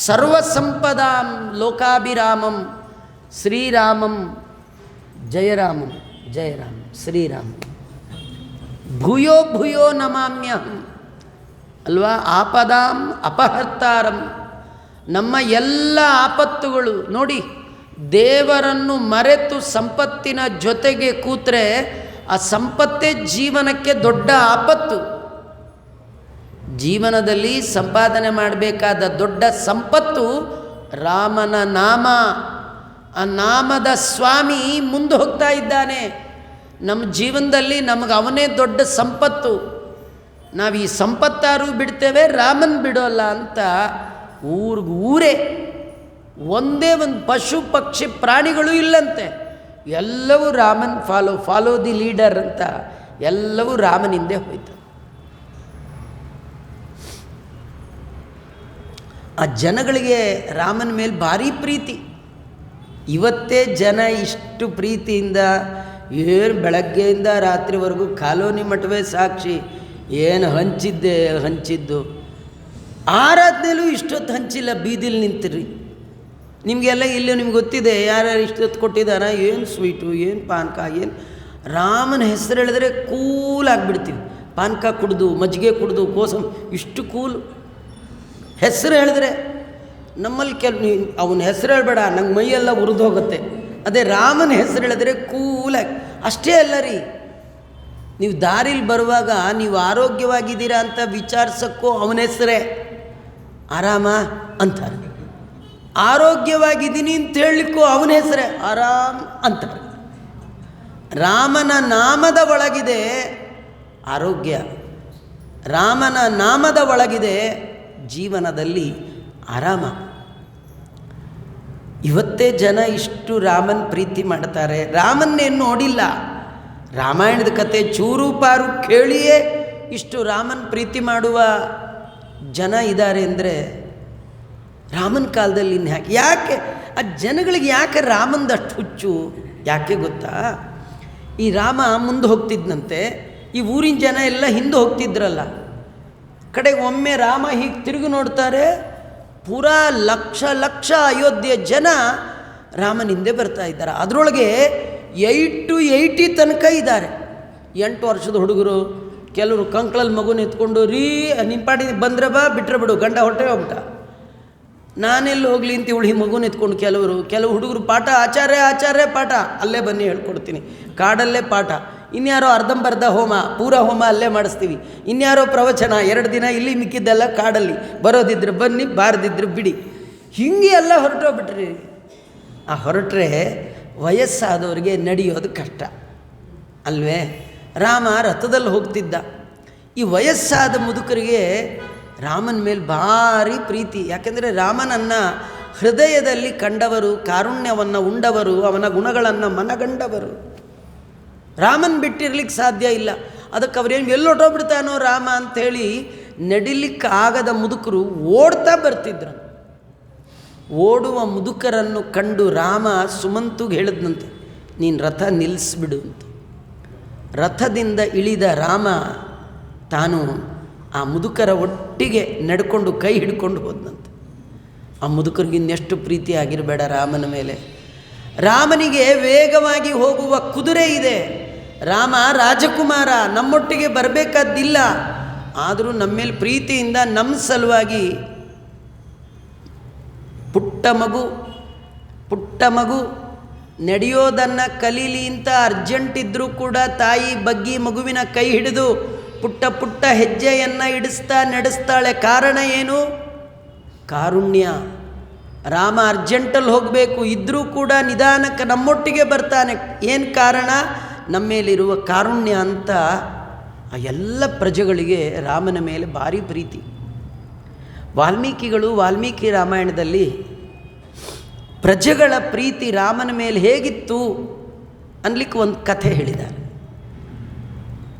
ಸರ್ವಸಂಪದಾಂ ಲೋಕಾಭಿರಾಮಂ ಶ್ರೀರಾಮಂ ಜಯರಾಮಂ ಜಯರಾಮ ಶ್ರೀರಾಮ ಭೂಯೋ ಭೂಯೋ ನಮಾಮ್ಯಹಂ ಅಲ್ವಾ. ಆಪದಾಂ ಅಪಹರ್ತಾರಂ, ನಮ್ಮ ಎಲ್ಲ ಆಪತ್ತುಗಳು ನೋಡಿ, ದೇವರನ್ನು ಮರೆತು ಸಂಪತ್ತಿನ ಜೊತೆಗೆ ಕೂತ್ರೆ ಆ ಸಂಪತ್ತೇ ಜೀವನಕ್ಕೆ ದೊಡ್ಡ ಆಪತ್ತು. ಜೀವನದಲ್ಲಿ ಸಂಪಾದನೆ ಮಾಡಬೇಕಾದ ದೊಡ್ಡ ಸಂಪತ್ತು ರಾಮನ ನಾಮ. ಆ ನಾಮದ ಸ್ವಾಮಿ ಮುಂದೆ ಹೋಗ್ತಾ ಇದ್ದಾನೆ. ನಮ್ಮ ಜೀವನದಲ್ಲಿ ನಮಗೆ ಅವನೇ ದೊಡ್ಡ ಸಂಪತ್ತು. ನಾವು ಈ ಸಂಪತ್ತಾರು ಬಿಡ್ತೇವೆ, ರಾಮನ್ ಬಿಡೋಲ್ಲ ಅಂತ ಊರೇ ಒಂದೇ ಒಂದು ಪಶು ಪಕ್ಷಿ ಪ್ರಾಣಿಗಳು ಇಲ್ಲಂತೆ. ಎಲ್ಲವೂ ರಾಮನ್ ಫಾಲೋ ದಿ ಲೀಡರ್ ಅಂತ ಎಲ್ಲವೂ ರಾಮನಿಂದೆ ಹೋಯ್ತು. ಆ ಜನಗಳಿಗೆ ರಾಮನ ಮೇಲೆ ಭಾರಿ ಪ್ರೀತಿ. ಇವತ್ತೇ ಜನ ಇಷ್ಟು ಪ್ರೀತಿಯಿಂದ ಏನು ಬೆಳಗ್ಗೆಯಿಂದ ರಾತ್ರಿವರೆಗೂ ಕಾಲೋನಿ ಮಠವೇ ಸಾಕ್ಷಿ, ಏನು ಹಂಚಿದ್ದು. ಆರಾಧನೆಯಲ್ಲೂ ಇಷ್ಟೊತ್ತು ಹಂಚಿಲ್ಲ, ಬೀದಿಲಿ ನಿಂತಿರಿ. ನಿಮಗೆಲ್ಲ ಇಲ್ಲಿ ನಿಮ್ಗೆ ಗೊತ್ತಿದೆ ಯಾರ್ಯಾರು ಇಷ್ಟೊತ್ತು ಕೊಟ್ಟಿದ್ದಾರ, ಏನು ಸ್ವೀಟು, ಏನು ಪಾನಕ, ಏನು ರಾಮನ ಹೆಸರು ಹೇಳಿದ್ರೆ ಕೂಲಾಗಿಬಿಡ್ತೀವಿ. ಪಾನಕ ಕುಡ್ದು, ಮಜ್ಜಿಗೆ ಕುಡ್ದು, ಕೋಸಂ, ಇಷ್ಟು ಕೂಲು ಹೆಸರು ಹೇಳಿದ್ರೆ. ನಮ್ಮಲ್ಲಿ ಅವನ ಹೆಸರು ಹೇಳಬೇಡ, ನಂಗೆ ಮೈಯೆಲ್ಲ ಉರಿದು ಹೋಗುತ್ತೆ. ಅದೇ ರಾಮನ ಹೆಸರು ಹೇಳಿದ್ರೆ ಕೂಲಾಗಿ. ಅಷ್ಟೇ ಅಲ್ಲ ರೀ, ನೀವು ದಾರಿಲಿ ಬರುವಾಗ ನೀವು ಆರೋಗ್ಯವಾಗಿದ್ದೀರಾ ಅಂತ ವಿಚಾರಿಸೋಕ್ಕೂ ಅವನ ಹೆಸರೇ ಆರಾಮ ಅಂತಾರೆ. ಆರೋಗ್ಯವಾಗಿದ್ದೀನಿ ಅಂತ ಹೇಳಲಿಕ್ಕೂ ಅವನ ಹೆಸರೇ ಆರಾಮ್ ಅಂತಾರೆ. ರಾಮನ ನಾಮದ ಒಳಗಿದೆ ಆರೋಗ್ಯ, ರಾಮನ ನಾಮದ ಒಳಗಿದೆ ಜೀವನದಲ್ಲಿ ಆರಾಮ. ಇವತ್ತೇ ಜನ ಇಷ್ಟು ರಾಮನ ಪ್ರೀತಿ ಮಾಡ್ತಾರೆ, ರಾಮನ್ನೇನು ನೋಡಿಲ್ಲ. ರಾಮಾಯಣದ ಕತೆ ಚೂರು ಪಾರು ಕೇಳಿಯೇ ಇಷ್ಟು ರಾಮನ ಪ್ರೀತಿ ಮಾಡುವ ಜನ ಇದ್ದಾರೆ ಅಂದರೆ ರಾಮನ ಕಾಲದಲ್ಲಿ ಇನ್ನು ಯಾಕೆ ಆ ಜನಗಳಿಗೆ ಯಾಕೆ ರಾಮಂದಷ್ಟು ಹುಚ್ಚು? ಯಾಕೆ ಗೊತ್ತಾ? ಈ ರಾಮ ಮುಂದೆ ಹೋಗ್ತಿದ್ದಂತೆ, ಈ ಊರಿನ ಜನ ಎಲ್ಲ ಹಿಂದೆ ಹೋಗ್ತಿದ್ರಲ್ಲ. ಕಡೆಗೆ ಒಮ್ಮೆ ರಾಮ ಹೀಗೆ ತಿರುಗಿ ನೋಡ್ತಾರೆ, ಪೂರಾ ಲಕ್ಷ ಲಕ್ಷ ಅಯೋಧ್ಯೆ ಜನ ರಾಮನ ಹಿಂದೆ ಬರ್ತಾ ಇದ್ದಾರೆ. ಅದರೊಳಗೆ 8 to 80 ತನಕ ಇದ್ದಾರೆ. 8 ವರ್ಷದ ಹುಡುಗರು, ಕೆಲವರು ಕಂಕ್ಳಲ್ಲಿ ಮಗುನ ಎತ್ಕೊಂಡು, ರೀ ನಿಮ್ಮ ಪಾಡಿ ಬಂದ್ರೆ ಬಾ, ಬಿಟ್ಟರೆ ಬಿಡು, ಗಂಡ ಹೊಟ್ಟೆ ಹೋಗ್ಬಿಟ್ಟ, ನಾನೆಲ್ಲಿ ಹೋಗ್ಲಿ ಅಂತ ಇವಳು ಈ ಮಗುನ ಎತ್ಕೊಂಡು ಕೆಲವು ಹುಡುಗರು ಪಾಠ, ಆಚಾರ್ಯ ಪಾಠ, ಅಲ್ಲೇ ಬನ್ನಿ ಹೇಳ್ಕೊಡ್ತೀನಿ, ಕಾಡಲ್ಲೇ ಪಾಠ. ಇನ್ಯಾರೋ ಅರ್ಧಂಬರ್ಧ ಹೋಮ, ಪೂರ ಹೋಮ ಅಲ್ಲೇ ಮಾಡಿಸ್ತೀವಿ. ಇನ್ಯಾರೋ ಪ್ರವಚನ, 2 ದಿನ ಇಲ್ಲಿ, ಮಿಕ್ಕಿದ್ದೆಲ್ಲ ಕಾಡಲ್ಲಿ, ಬರೋದಿದ್ರೆ ಬನ್ನಿ, ಬಾರದಿದ್ರೆ ಬಿಡಿ. ಹೀಗೆ ಎಲ್ಲ ಹೊರಟೋಗ್ಬಿಟ್ರಿ. ಆ ಹೊರಟ್ರೆ ವಯಸ್ಸಾದವ್ರಿಗೆ ನಡೆಯೋದು ಕಷ್ಟ ಅಲ್ವೇ? ರಾಮ ರಥದಲ್ಲಿ ಹೋಗ್ತಿದ್ದ. ಈ ವಯಸ್ಸಾದ ಮುದುಕರಿಗೆ ರಾಮನ ಮೇಲೆ ಭಾರಿ ಪ್ರೀತಿ. ಯಾಕೆಂದರೆ ರಾಮನನ್ನು ಹೃದಯದಲ್ಲಿ ಕಂಡವರು, ಕಾರುಣ್ಯವನ್ನು ಉಂಡವರು, ಅವನ ಗುಣಗಳನ್ನು ಮನಗಂಡವರು. ರಾಮನ ಬಿಟ್ಟಿರ್ಲಿಕ್ಕೆ ಸಾಧ್ಯ ಇಲ್ಲ. ಅದಕ್ಕೆ ಅವರೇನು ಎಲ್ಲೊಟ್ಟೋಗ್ಬಿಡ್ತಾನೋ ರಾಮ ಅಂಥೇಳಿ ನಡಿಲಿಕ್ಕೆ ಆಗದ ಮುದುಕರು ಓಡ್ತಾ ಬರ್ತಿದ್ರು. ಓಡುವ ಮುದುಕರನ್ನು ಕಂಡು ರಾಮ ಸುಮಂತುಗೆ ಹೇಳಿದ್ನಂತೆ, ನೀನು ರಥ ನಿಲ್ಲಿಸ್ಬಿಡು ಅಂತ. ರಥದಿಂದ ಇಳಿದ ರಾಮ ತಾನು ಆ ಮುದುಕರ ಒಟ್ಟಿಗೆ ನಡ್ಕೊಂಡು ಕೈ ಹಿಡ್ಕೊಂಡು ಹೋದ್ನಂತೆ. ಆ ಮುದುಕರಿಗೆ ಇನ್ನೆಷ್ಟು ಪ್ರೀತಿ ಆಗಿರಬೇಡ ರಾಮನ ಮೇಲೆ. ರಾಮನಿಗೆ ವೇಗವಾಗಿ ಹೋಗುವ ಕುದುರೆ ಇದೆ. ರಾಮ ರಾಜಕುಮಾರ, ನಮ್ಮೊಟ್ಟಿಗೆ ಬರಬೇಕಾದ್ದಿಲ್ಲ. ಆದರೂ ನಮ್ಮ ಮೇಲೆ ಪ್ರೀತಿಯಿಂದ ನಮ್ಮ ಸಲುವಾಗಿ ಪುಟ್ಟ ಮಗು ನಡೆಯೋದನ್ನು ಕಲೀಲಿ ಅಂತ ಅರ್ಜೆಂಟ್ ಇದ್ದರೂ ಕೂಡ ತಾಯಿ ಬಗ್ಗಿ ಮಗುವಿನ ಕೈ ಹಿಡಿದು ಪುಟ್ಟ ಹೆಜ್ಜೆಯನ್ನು ಇಡಿಸ್ತಾ ನಡೆಸ್ತಾಳೆ. ಕಾರಣ ಏನು? ಕಾರುಣ್ಯ. ರಾಮ ಅರ್ಜೆಂಟಲ್ಲಿ ಹೋಗಬೇಕು, ಇದ್ದರೂ ಕೂಡ ನಿಧಾನಕ್ಕೆ ನಮ್ಮೊಟ್ಟಿಗೆ ಬರ್ತಾನೆ. ಏನು ಕಾರಣ? ನಮ್ಮ ಮೇಲಿರುವ ಕಾರುಣ್ಯ ಅಂತ ಆ ಎಲ್ಲ ಪ್ರಜೆಗಳಿಗೆ ರಾಮನ ಮೇಲೆ ಭಾರಿ ಪ್ರೀತಿ. ವಾಲ್ಮೀಕಿ ರಾಮಾಯಣದಲ್ಲಿ ಪ್ರಜೆಗಳ ಪ್ರೀತಿ ರಾಮನ ಮೇಲೆ ಹೇಗಿತ್ತು ಅನ್ಲಿಕ್ಕೆ ಒಂದು ಕಥೆ ಹೇಳಿದ್ದಾರೆ.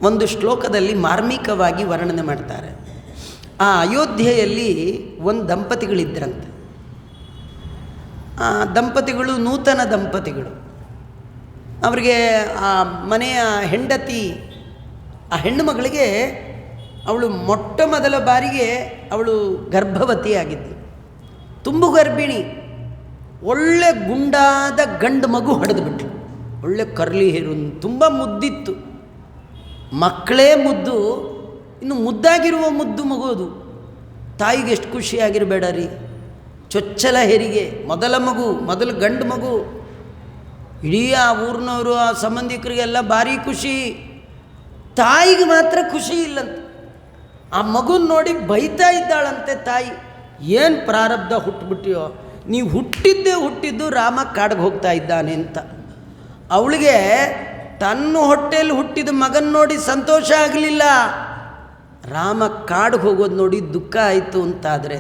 ಒಂದು ಶ್ಲೋಕದಲ್ಲಿ ಮಾರ್ಮಿಕವಾಗಿ ವರ್ಣನೆ ಮಾಡ್ತಾರೆ. ಆ ಅಯೋಧ್ಯೆಯಲ್ಲಿ ಒಂದು ದಂಪತಿಗಳಿದ್ದರಂತೆ. ಆ ದಂಪತಿಗಳು ನೂತನ ದಂಪತಿಗಳು. ಅವರಿಗೆ ಆ ಮನೆಯ ಹೆಂಡತಿ, ಆ ಹೆಣ್ಣು ಮಗಳಿಗೆ ಅವಳು ಮೊಟ್ಟ ಮೊದಲ ಬಾರಿಗೆ ಅವಳು ಗರ್ಭವತಿಯಾಗಿದ್ದು, ತುಂಬು ಗರ್ಭಿಣಿ. ಒಳ್ಳೆ ಗುಂಡಾದ ಗಂಡು ಮಗು ಹಡೆದುಬಿಟ್ಲು. ಒಳ್ಳೆ ಕರ್ಲಿ ಹೇರು, ತುಂಬ ಮುದ್ದಿತ್ತು. ಮಕ್ಕಳೇ ಮುದ್ದು, ಇನ್ನು ಮುದ್ದಾಗಿರುವ ಮುದ್ದು ಮಗು ಅದು. ತಾಯಿಗೆ ಎಷ್ಟು ಖುಷಿಯಾಗಿರಬೇಡ ರೀ. ಚೊಚ್ಚಲ ಹೆರಿಗೆ, ಮೊದಲು ಗಂಡು ಮಗು. ಇಡೀ ಆ ಊರಿನವರು, ಆ ಸಂಬಂಧಿಕರಿಗೆಲ್ಲ ಭಾರಿ ಖುಷಿ. ತಾಯಿಗೆ ಮಾತ್ರ ಖುಷಿ ಇಲ್ಲಂತೆ. ಆ ಮಗುನ ನೋಡಿ ಬೈತಾ ಇದ್ದಾಳಂತೆ ತಾಯಿ. ಏನು ಪ್ರಾರಬ್ಧ ಹುಟ್ಟುಬಿಟ್ಟಿಯೋ, ನೀವು ಹುಟ್ಟಿದ್ದು ರಾಮ ಕಾಡಿಗೆ ಹೋಗ್ತಾ ಇದ್ದಾನೆ ಅಂತ. ಅವಳಿಗೆ ತನ್ನ ಹೊಟ್ಟೆಯಲ್ಲಿ ಹುಟ್ಟಿದ ಮಗನ ನೋಡಿ ಸಂತೋಷ ಆಗಲಿಲ್ಲ, ರಾಮ ಕಾಡಿಗೆ ಹೋಗೋದು ನೋಡಿ ದುಃಖ ಆಯಿತು ಅಂತಾದರೆ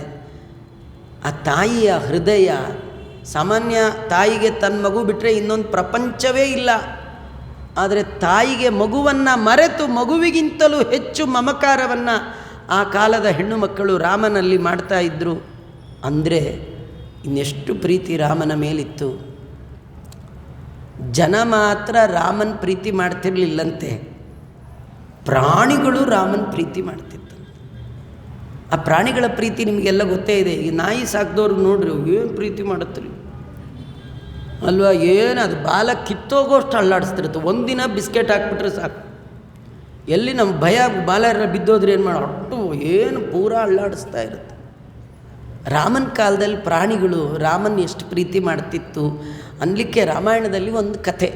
ಆ ತಾಯಿಯ ಹೃದಯ, ಸಾಮಾನ್ಯ ತಾಯಿಗೆ ತನ್ನ ಮಗು ಬಿಟ್ಟರೆ ಇನ್ನೊಂದು ಪ್ರಪಂಚವೇ ಇಲ್ಲ. ಆದರೆ ತಾಯಿಗೆ ಮಗುವನ್ನು ಮರೆತು ಮಗುವಿಗಿಂತಲೂ ಹೆಚ್ಚು ಮಮಕಾರವನ್ನು ಆ ಕಾಲದ ಹೆಣ್ಣು ಮಕ್ಕಳು ರಾಮನಲ್ಲಿ ಮಾಡ್ತಾ ಇದ್ದರು. ಅಂದರೆ ಇನ್ನೆಷ್ಟು ಪ್ರೀತಿ ರಾಮನ ಮೇಲಿತ್ತು. ಜನ ಮಾತ್ರ ರಾಮನ ಪ್ರೀತಿ ಮಾಡ್ತಿರ್ಲಿಲ್ಲಂತೆ, ಪ್ರಾಣಿಗಳು ರಾಮನ ಪ್ರೀತಿ ಮಾಡ್ತಿತ್ತು. ಆ ಪ್ರಾಣಿಗಳ ಪ್ರೀತಿ ನಿಮಗೆಲ್ಲ ಗೊತ್ತೇ ಇದೆ. ಈ ನಾಯಿ ಸಾಕಿದವ್ರು ನೋಡ್ರಿ, ಏನು ಪ್ರೀತಿ ಮಾಡುತ್ತೀರಿ ಅಲ್ವಾ? ಏನು ಅದು ಬಾಲ ಕಿತ್ತೋಗೋಷ್ಟು ಅಲ್ಲಾಡಿಸ್ತಿರುತ್ತೆ. ಒಂದಿನ ಬಿಸ್ಕೆಟ್ ಹಾಕ್ಬಿಟ್ರೆ ಸಾಕು, ಎಲ್ಲಿ ನಮ್ಮ ಭಯ ಬಾಲ ಬಿದ್ದೋದ್ರೆ ಏನು ಮಾಡೋ ಅಟ್ಟು ಏನು ಪೂರಾ ಅಲ್ಲಾಡಿಸ್ತಾ ಇರುತ್ತೆ. ರಾಮನ ಕಾಲದಲ್ಲಿ ಪ್ರಾಣಿಗಳು ರಾಮನ ಎಷ್ಟು ಪ್ರೀತಿ ಮಾಡ್ತಿತ್ತು ಅನ್ನಲಿಕ್ಕೆ ರಾಮಾಯಣದಲ್ಲಿ ಒಂದು ಕಥೆ.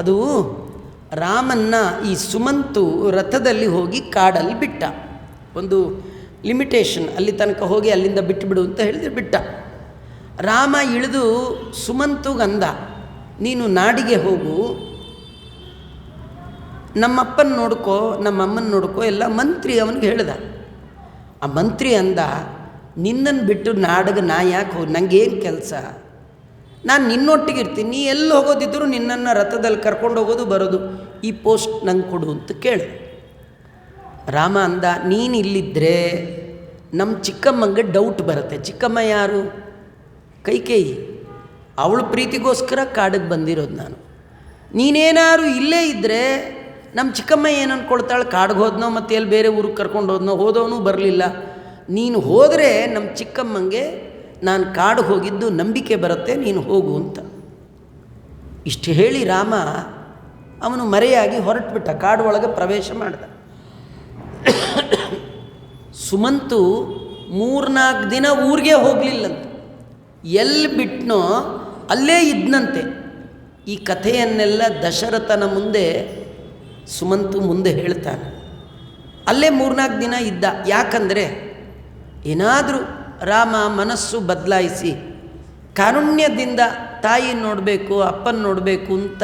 ಅದು ರಾಮನ್ನ ಈ ಸುಮಂತು ರಥದಲ್ಲಿ ಹೋಗಿ ಕಾಡಲ್ಲಿ ಬಿಟ್ಟ. ಒಂದು ಲಿಮಿಟೇಷನ್, ಅಲ್ಲಿ ತನಕ ಹೋಗಿ ಅಲ್ಲಿಂದ ಬಿಟ್ಟುಬಿಡು ಅಂತ ಹೇಳಿದ್ರೆ ಬಿಟ್ಟ. ರಾಮ ಇಳಿದು ಸುಮಂತುಗಂದ, ನೀನು ನಾಡಿಗೆ ಹೋಗು, ನಮ್ಮಪ್ಪನ ನೋಡ್ಕೋ, ನಮ್ಮಮ್ಮನ ನೋಡ್ಕೋ, ಎಲ್ಲ ಮಂತ್ರಿ ಅವನಿಗೆ ಹೇಳ್ದ. ಆ ಮಂತ್ರಿ ಅಂದ, ನಿನ್ನನ್ನು ಬಿಟ್ಟು ನಾಡಿಗೆ ನಾ ಯಾಕೆ ಹೋಗಿ, ನನಗೇನು ಕೆಲಸ, ನಾನು ನಿನ್ನೊಟ್ಟಿಗೆ ಇರ್ತೀನಿ, ನೀ ಎಲ್ಲಿ ಹೋಗೋದಿದ್ರು ನಿನ್ನನ್ನು ರಥದಲ್ಲಿ ಕರ್ಕೊಂಡು ಹೋಗೋದು ಬರೋದು, ಈ ಪೋಸ್ಟ್ ನಂಗೆ ಕೊಡು ಅಂತ ಕೇಳಿ. ರಾಮ ಅಂದ, ನೀನು ಇಲ್ಲಿದ್ದರೆ ನಮ್ಮ ಚಿಕ್ಕಮ್ಮಂಗೆ ಡೌಟ್ ಬರುತ್ತೆ. ಚಿಕ್ಕಮ್ಮ ಯಾರು? ಕೈಕೇಯಿ. ಅವಳು ಪ್ರೀತಿಗೋಸ್ಕರ ಕಾಡಿಗೆ ಬಂದಿರೋದು ನಾನು. ನೀನೇನಾದ್ರು ಇಲ್ಲೇ ಇದ್ದರೆ ನಮ್ಮ ಚಿಕ್ಕಮ್ಮ ಏನು ಅಂದ್ಕೊಳ್ತಾಳೆ, ಕಾಡಿಗೆ ಹೋದ್ನೋ ಮತ್ತು ಎಲ್ಲಿ ಬೇರೆ ಊರಿಗೆ ಕರ್ಕೊಂಡು ಹೋದವನು ಬರಲಿಲ್ಲ. ನೀನು ಹೋದರೆ ನಮ್ಮ ಚಿಕ್ಕಮ್ಮಂಗೆ ನಾನು ಕಾಡಿಗೆ ಹೋಗಿದ್ದು ನಂಬಿಕೆ ಬರುತ್ತೆ, ನೀನು ಹೋಗು ಅಂತ. ಇಷ್ಟು ಹೇಳಿ ರಾಮ ಅವನು ಮರೆಯಾಗಿ ಹೊರಟುಬಿಟ್ಟ, ಕಾಡು ಒಳಗೆ ಪ್ರವೇಶ ಮಾಡಿದ. ಸುಮಂತು 3-4 ದಿನ ಊರಿಗೆ ಹೋಗಲಿಲ್ಲಂತೆ. ಎಲ್ಲಿ ಬಿಟ್ಟನೋ ಅಲ್ಲೇ ಇದ್ನಂತೆ. ಈ ಕಥೆಯನ್ನೆಲ್ಲ ದಶರಥನ ಮುಂದೆ ಸುಮಂತು ಮುಂದೆ ಹೇಳ್ತಾನೆ. ಅಲ್ಲೇ 3-4 ದಿನ ಇದ್ದ. ಯಾಕಂದರೆ ಏನಾದರೂ ರಾಮ ಮನಸ್ಸು ಬದಲಾಯಿಸಿ ಕಾರುಣ್ಯದಿಂದ ತಾಯಿ ನೋಡಬೇಕು, ಅಪ್ಪನ ನೋಡಬೇಕು ಅಂತ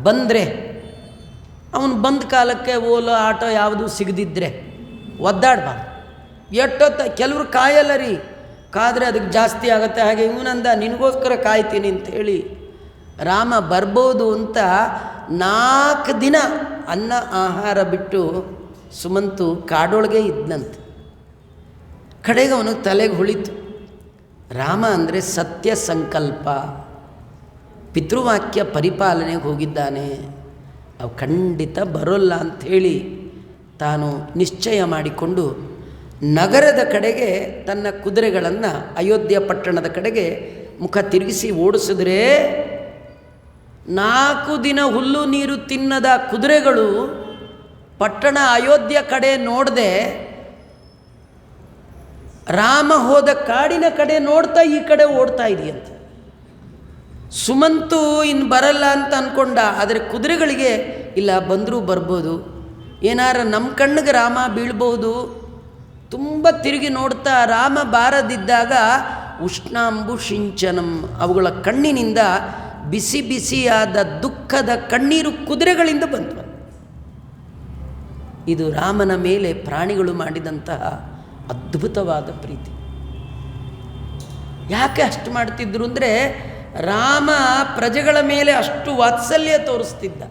ಬಂದರೆ, ಅವನು ಬಂದ ಕಾಲಕ್ಕೆ ಓಲೋ ಆಟೋ ಯಾವುದೂ ಸಿಗದಿದ್ದರೆ ಒದ್ದಾಡಬಾರ್ದು. ಎಷ್ಟೊತ್ತ ಕೆಲವರು ಕಾಯಲ್ಲ ರೀ, ಕಾದರೆ ಅದಕ್ಕೆ ಜಾಸ್ತಿ ಆಗುತ್ತೆ. ಹಾಗೆ ಇವನಂದ ನಿನಗೋಸ್ಕರ ಕಾಯ್ತೀನಿ ಅಂಥೇಳಿ ರಾಮ ಬರ್ಬೋದು ಅಂತ 4 ದಿನ ಅನ್ನ ಆಹಾರ ಬಿಟ್ಟು ಸುಮಂತು ಕಾಡೊಳಗೆ ಇದ್ದಂತೆ. ಕಡೆಗೆ ಅವನಿಗೆ ತಲೆಗೆ ಹೊಳಿತು, ರಾಮ ಅಂದರೆ ಸತ್ಯ ಸಂಕಲ್ಪ, ಪಿತೃವಾಕ್ಯ ಪರಿಪಾಲನೆಗೆ ಹೋಗಿದ್ದಾನೆ, ಅವು ಖಂಡಿತ ಬರೋಲ್ಲ ಅಂಥೇಳಿ ತಾನು ನಿಶ್ಚಯ ಮಾಡಿಕೊಂಡು ನಗರದ ಕಡೆಗೆ ತನ್ನ ಕುದುರೆಗಳನ್ನು ಅಯೋಧ್ಯ ಪಟ್ಟಣದ ಕಡೆಗೆ ಮುಖ ತಿರುಗಿಸಿ ಓಡಿಸಿದ್ರೆ 4 ದಿನ ಹುಲ್ಲು ನೀರು ತಿನ್ನದ ಕುದುರೆಗಳು ಪಟ್ಟಣ ಅಯೋಧ್ಯ ಕಡೆ ನೋಡದೆ ರಾಮ ಹೋದ ಕಾಡಿನ ಕಡೆ ನೋಡ್ತಾ ಈ ಕಡೆ ಓಡ್ತಾ ಇದೆಯಂತೆ. ಸುಮಂತು ಇನ್ನು ಬರಲ್ಲ ಅಂತ ಅಂದ್ಕೊಂಡ. ಆದರೆ ಕುದುರೆಗಳಿಗೆ ಇಲ್ಲ, ಬಂದರೂ ಬರ್ಬೋದು, ಏನಾರ ನಮ್ಮ ಕಣ್ಣಿಗೆ ರಾಮ ಬೀಳ್ಬೋದು. ತುಂಬ ತಿರುಗಿ ನೋಡ್ತಾ ರಾಮ ಬಾರದಿದ್ದಾಗ ಉಷ್ಣಾಂಬು ಶಿಂಚನಂ, ಅವುಗಳ ಕಣ್ಣಿನಿಂದ ಬಿಸಿ ಬಿಸಿಯಾದ ದುಃಖದ ಕಣ್ಣೀರು ಕುದುರೆಗಳಿಂದ ಬಂತು. ಇದು ರಾಮನ ಮೇಲೆ ಪ್ರಾಣಿಗಳು ಮಾಡಿದಂತಹ ಅದ್ಭುತವಾದ ಪ್ರೀತಿ. ಯಾಕೆ ಅಷ್ಟು ಮಾಡ್ತಿದ್ರು ಅಂದರೆ, ರಾಮ ಪ್ರಜೆಗಳ ಮೇಲೆ ಅಷ್ಟು ವಾತ್ಸಲ್ಯ ತೋರಿಸ್ತಿದ್ದ.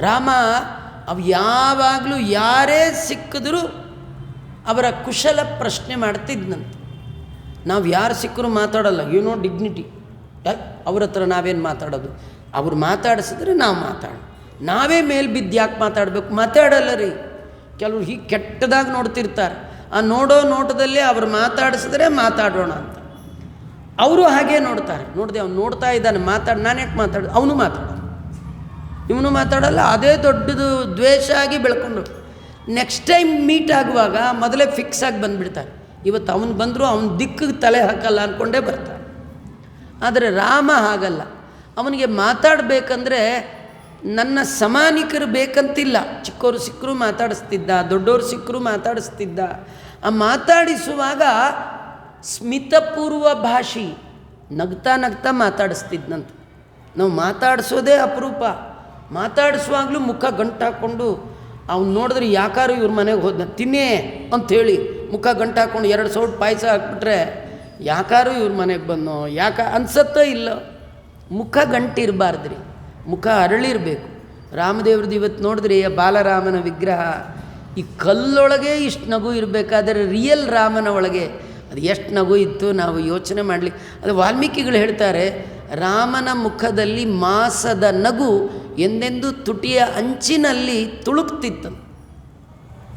ರಾಮ ಅವು ಯಾವಾಗಲೂ ಯಾರೇ ಸಿಕ್ಕಿದ್ರೂ ಅವರ ಕುಶಲ ಪ್ರಶ್ನೆ ಮಾಡ್ತಿದ್ನಂತೆ. ನಾವು ಯಾರು ಸಿಕ್ಕರೂ ಮಾತಾಡಲ್ಲ, ಏನೋ ಡಿಗ್ನಿಟಿ. ಅವ್ರ ಹತ್ರ ನಾವೇನು ಮಾತಾಡೋದು? ಅವ್ರು ಮಾತಾಡಿಸಿದ್ರೆ ನಾವು ನಾವೇ ಮೇಲೆ ಬಿದ್ದು ಯಾಕೆ ಮಾತಾಡಬೇಕು? ಮಾತಾಡಲ್ಲ ರೀ. ಕೆಲವ್ರು ಹೀಗೆ ಕೆಟ್ಟದಾಗಿ ನೋಡ್ತಿರ್ತಾರೆ. ಆ ನೋಡೋ ನೋಟದಲ್ಲೇ ಅವ್ರು ಮಾತಾಡಿಸಿದ್ರೆ ಮಾತಾಡೋಣ ಅಂತ. ಅವರು ಹಾಗೇ ನೋಡ್ತಾರೆ. ನೋಡಿದೆ ಅವ್ನು ನೋಡ್ತಾ ಇದ್ದಾನೆ, ನಾನು ಯಾಕೆ ಅವನು ಇವನು ಮಾತಾಡಲ್ಲ. ಅದೇ ದೊಡ್ಡದು ದ್ವೇಷ ಆಗಿ ಬೆಳ್ಕೊಂಡು ನೆಕ್ಸ್ಟ್ ಟೈಮ್ ಮೀಟ್ ಆಗುವಾಗ ಮೊದಲೇ ಫಿಕ್ಸ್ ಆಗಿ ಬಂದುಬಿಡ್ತಾರೆ. ಇವತ್ತು ಅವನು ಬಂದರೂ ಅವನ ದಿಕ್ಕಿಗೆ ತಲೆ ಹಾಕಲ್ಲ ಅಂದ್ಕೊಂಡೇ ಬರ್ತಾರೆ. ಆದರೆ ರಾಮ ಹಾಗಲ್ಲ. ಅವನಿಗೆ ಮಾತಾಡಬೇಕಂದ್ರೆ ನನ್ನ ಸಮಾನಿಕರು ಬೇಕಂತಿಲ್ಲ. ಚಿಕ್ಕವರು ಸಿಕ್ಕರೂ ಮಾತಾಡಿಸ್ತಿದ್ದ, ದೊಡ್ಡವರು ಸಿಕ್ಕರೂ ಮಾತಾಡಿಸ್ತಿದ್ದ. ಆ ಮಾತಾಡಿಸುವಾಗ ಸ್ಮಿತಪೂರ್ವ ಭಾಷಿ, ನಗ್ತಾ ನಗ್ತಾ ಮಾತಾಡಿಸ್ತಿದ್ನಂತ. ನಾವು ಮಾತಾಡಿಸೋದೇ ಅಪರೂಪ. ಮಾತಾಡಿಸುವಾಗಲೂ ಮುಖ ಗಂಟಾಕೊಂಡು ಅವ್ನು ನೋಡಿದ್ರೆ ಯಾಕಾರು ಇವ್ರ ಮನೆಗೆ ಹೋದ ತಿನ್ನೇ ಅಂಥೇಳಿ ಮುಖ ಗಂಟಾಕೊಂಡು 2 ಸೌಟ್ ಪಾಯಸ ಹಾಕ್ಬಿಟ್ರೆ ಯಾಕಾರು ಇವ್ರ ಮನೆಗೆ ಬಂದೋ ಅನ್ಸತ್ತೋ ಇಲ್ಲ. ಮುಖ ಗಂಟಿರಬಾರ್ದ್ರಿ, ಮುಖ ಅರಳಿರಬೇಕು. ರಾಮದೇವ್ರದ್ದು ಇವತ್ತು ನೋಡಿದ್ರಿ ಬಾಲರಾಮನ ವಿಗ್ರಹ, ಈ ಕಲ್ಲೊಳಗೆ ಇಷ್ಟು ನಗು ಇರಬೇಕಾದರೆ ರಿಯಲ್ ರಾಮನ ಒಳಗೆ ಅದು ಎಷ್ಟು ನಗು ಇತ್ತು ನಾವು ಯೋಚನೆ ಮಾಡಲಿ. ಅದು ವಾಲ್ಮೀಕಿಗಳು ಹೇಳ್ತಾರೆ, ರಾಮನ ಮುಖದಲ್ಲಿ ಮಾಸದ ನಗು ಎಂದೆಂದೂ ತುಟಿಯ ಅಂಚಿನಲ್ಲಿ ತುಳುಕ್ತಿತ್ತು.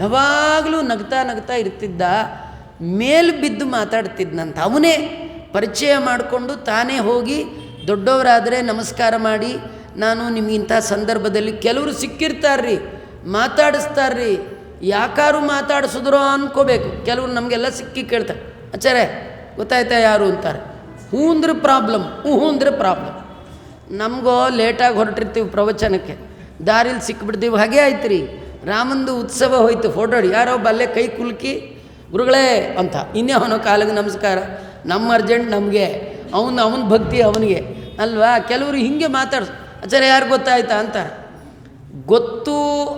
ಯಾವಾಗಲೂ ನಗ್ತಾ ನಗ್ತಾ ಇರ್ತಿದ್ದ. ಮೇಲ್ ಬಿದ್ದು ಮಾತಾಡ್ತಿದ್ನಂತ. ಅವನೇ ಪರಿಚಯ ಮಾಡಿಕೊಂಡು ತಾನೇ ಹೋಗಿ ದೊಡ್ಡವರಾದರೆ ನಮಸ್ಕಾರ ಮಾಡಿ, ನಾನು ನಿಮಗಿಂಥ ಸಂದರ್ಭದಲ್ಲಿ ಕೆಲವರು ಸಿಕ್ಕಿರ್ತಾರ್ರಿ, ಮಾತಾಡಿಸ್ತಾರ್ರಿ, ಯಾಕಾರು ಮಾತಾಡಿಸಿದ್ರೋ ಅಂದ್ಕೋಬೇಕು. ಕೆಲವರು ನಮಗೆಲ್ಲ ಸಿಕ್ಕಿ ಕೇಳ್ತಾರೆ, ಆಚಾರ್ಯ ಗೊತ್ತಾಯ್ತಾ ಯಾರು ಅಂತಾರೆ. ಹ್ಞೂ ಅಂದ್ರೆ ಪ್ರಾಬ್ಲಮ್. ನಮಗೋ ಲೇಟಾಗಿ ಹೊರಟಿರ್ತೀವಿ ಪ್ರವಚನಕ್ಕೆ, ದಾರಿಲಿ ಸಿಕ್ಕಿಬಿಡ್ತೀವಿ. ಹಾಗೇ ಆಯ್ತು ರೀ. ರಾಮಂದು ಉತ್ಸವ ಹೋಯ್ತು, ಫೋಟೋ ಹೊಡಿ, ಯಾರೋ ಬಲ್ಲೆ ಕೈ ಕುಲ್ಕಿ ಗುರುಗಳೇ ಅಂತ, ಇನ್ನೇ ಅವನ ಕಾಲಿಗೆ ನಮಸ್ಕಾರ. ನಮ್ಮ ಅರ್ಜೆಂಟ್ ನಮಗೆ, ಅವನ ಭಕ್ತಿ ಅವನಿಗೆ ಅಲ್ವಾ. ಕೆಲವರು ಹೀಗೆ ಮಾತಾಡ್ಸ, ಆಚಾರ್ಯ ಯಾರು ಗೊತ್ತಾಯ್ತಾ ಅಂತಾರೆ. ಗೊತ್ತು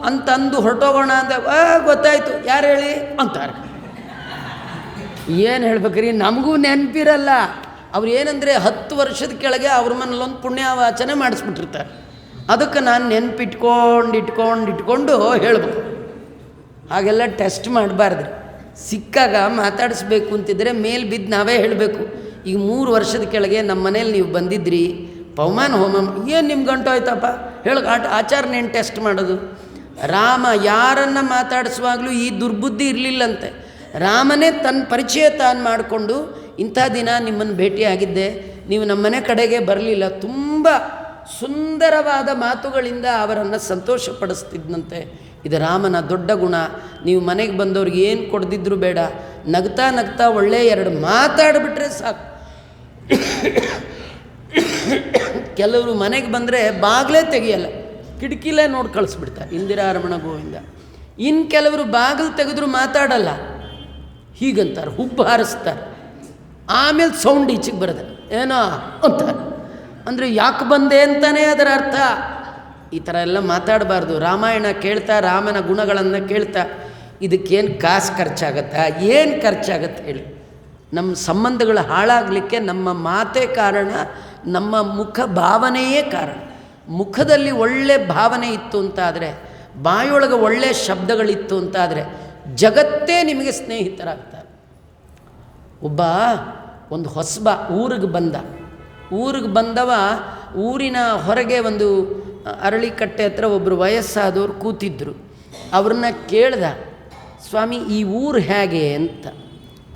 ಅಂತಂದು ಹೊರಟೋಗೋಣ ಅಂತ, ಗೊತ್ತಾಯ್ತು ಯಾರು ಹೇಳಿ ಅಂತಾರೆ. ಏನು ಹೇಳ್ಬೇಕ್ರಿ, ನಮಗೂ ನೆನಪಿರಲ್ಲ. ಅವ್ರು ಏನಂದರೆ 10 ವರ್ಷದ ಕೆಳಗೆ ಅವ್ರ ಮನೇಲೊಂದು ಪುಣ್ಯವಾಚನೆ ಮಾಡಿಸ್ಬಿಟ್ಟಿರ್ತಾರೆ. ಅದಕ್ಕೆ ನಾನು ನೆನಪಿಟ್ಕೊಂಡು ಹೇಳ್ಬೇಕು. ಹಾಗೆಲ್ಲ ಟೆಸ್ಟ್ ಮಾಡಬಾರ್ದು. ಸಿಕ್ಕಾಗ ಮಾತಾಡಿಸ್ಬೇಕು ಅಂತಿದ್ರೆ ಮೇಲೆ ಬಿದ್ದು ನಾವೇ ಹೇಳಬೇಕು. ಈಗ 3 ವರ್ಷದ ಕೆಳಗೆ ನಮ್ಮ ಮನೇಲಿ ನೀವು ಬಂದಿದ್ರಿ, ಪವಮಾನ ಹೋಮ ಏನು ನಿಮ್ಮ ಗಂಟು ಆಯ್ತಪ್ಪ ಹೇಳಿ ಆಚಾರನೇನು ಟೆಸ್ಟ್ ಮಾಡೋದು. ರಾಮ ಯಾರನ್ನು ಮಾತಾಡಿಸುವಾಗಲೂ ಈ ದುರ್ಬುದ್ಧಿ ಇರಲಿಲ್ಲಂತೆ. ರಾಮನೇ ತನ್ನ ಪರಿಚಯ ತಾನು ಮಾಡಿಕೊಂಡು, ಇಂಥ ದಿನ ನಿಮ್ಮನ್ನು ಭೇಟಿಯಾಗಿದ್ದೆ, ನೀವು ನಮ್ಮನೆ ಕಡೆಗೆ ಬರಲಿಲ್ಲ, ತುಂಬ ಸುಂದರವಾದ ಮಾತುಗಳಿಂದ ಅವರನ್ನು ಸಂತೋಷಪಡಿಸ್ತಿದ್ದಂತೆ. ಇದು ರಾಮನ ದೊಡ್ಡ ಗುಣ. ನೀವು ಮನೆಗೆ ಬಂದವ್ರಿಗೆ ಏನು ಕೊಡ್ದಿದ್ರು ಬೇಡ, ನಗ್ತಾ ನಗ್ತಾ ಒಳ್ಳೆ 2 ಮಾತಾಡಿಬಿಟ್ರೆ ಸಾಕು. ಕೆಲವರು ಮನೆಗೆ ಬಂದರೆ ಬಾಗಿಲೇ ತೆಗಿಯಲ್ಲ, ಕಿಟಕಿಲೇ ನೋಡಿ ಕಳಿಸ್ಬಿಡ್ತಾರೆ, ಇಂದಿರಾ ರಮಣ ಗೋವಿಂದ. ಇನ್ನು ಕೆಲವರು ಬಾಗಿಲು ತೆಗೆದ್ರು ಮಾತಾಡಲ್ಲ, ಹೀಗಂತಾರೆ, ಹುಬ್ಬು ಹಾರಿಸ್ತಾರೆ, ಆಮೇಲೆ ಸೌಂಡ್ ಈಚೆಗೆ ಬರೋದು ಏನೋ ಅಂತಾರೆ. ಅಂದರೆ ಯಾಕೆ ಬಂದೆ ಅಂತಲೇ ಅದರ ಅರ್ಥ. ಈ ಥರ ಎಲ್ಲ ಮಾತಾಡಬಾರ್ದು. ರಾಮಾಯಣ ಕೇಳ್ತಾ, ರಾಮನ ಗುಣಗಳನ್ನು ಕೇಳ್ತಾ, ಇದಕ್ಕೇನು ಕಾಸು ಖರ್ಚಾಗತ್ತಾ, ಏನು ಖರ್ಚಾಗತ್ತೆ ಹೇಳಿ? ನಮ್ಮ ಸಂಬಂಧಗಳು ಹಾಳಾಗಲಿಕ್ಕೆ ನಮ್ಮ ಮಾತೇ ಕಾರಣ, ನಮ್ಮ ಮುಖ ಭಾವನೆಯೇ ಕಾರಣ. ಮುಖದಲ್ಲಿ ಒಳ್ಳೆ ಭಾವನೆ ಇತ್ತು ಅಂತಾದರೆ, ಬಾಯೊಳಗೆ ಒಳ್ಳೆಯ ಶಬ್ದಗಳಿತ್ತು ಅಂತಾದರೆ ಜಗತ್ತೇ ನಿಮಗೆ ಸ್ನೇಹಿತರಾಗ್ತಾರೆ. ಒಬ್ಬ ಒಂದು ಹೊಸಬ ಊರಿಗೆ ಬಂದವ ಊರಿನ ಹೊರಗೆ ಒಂದು ಅರಳಿಕಟ್ಟೆ ಹತ್ರ ಒಬ್ಬರು ವಯಸ್ಸಾದವರು ಕೂತಿದ್ದರು. ಅವ್ರನ್ನ ಕೇಳ್ದ, ಸ್ವಾಮಿ ಈ ಊರು ಹೇಗೆ ಅಂತ.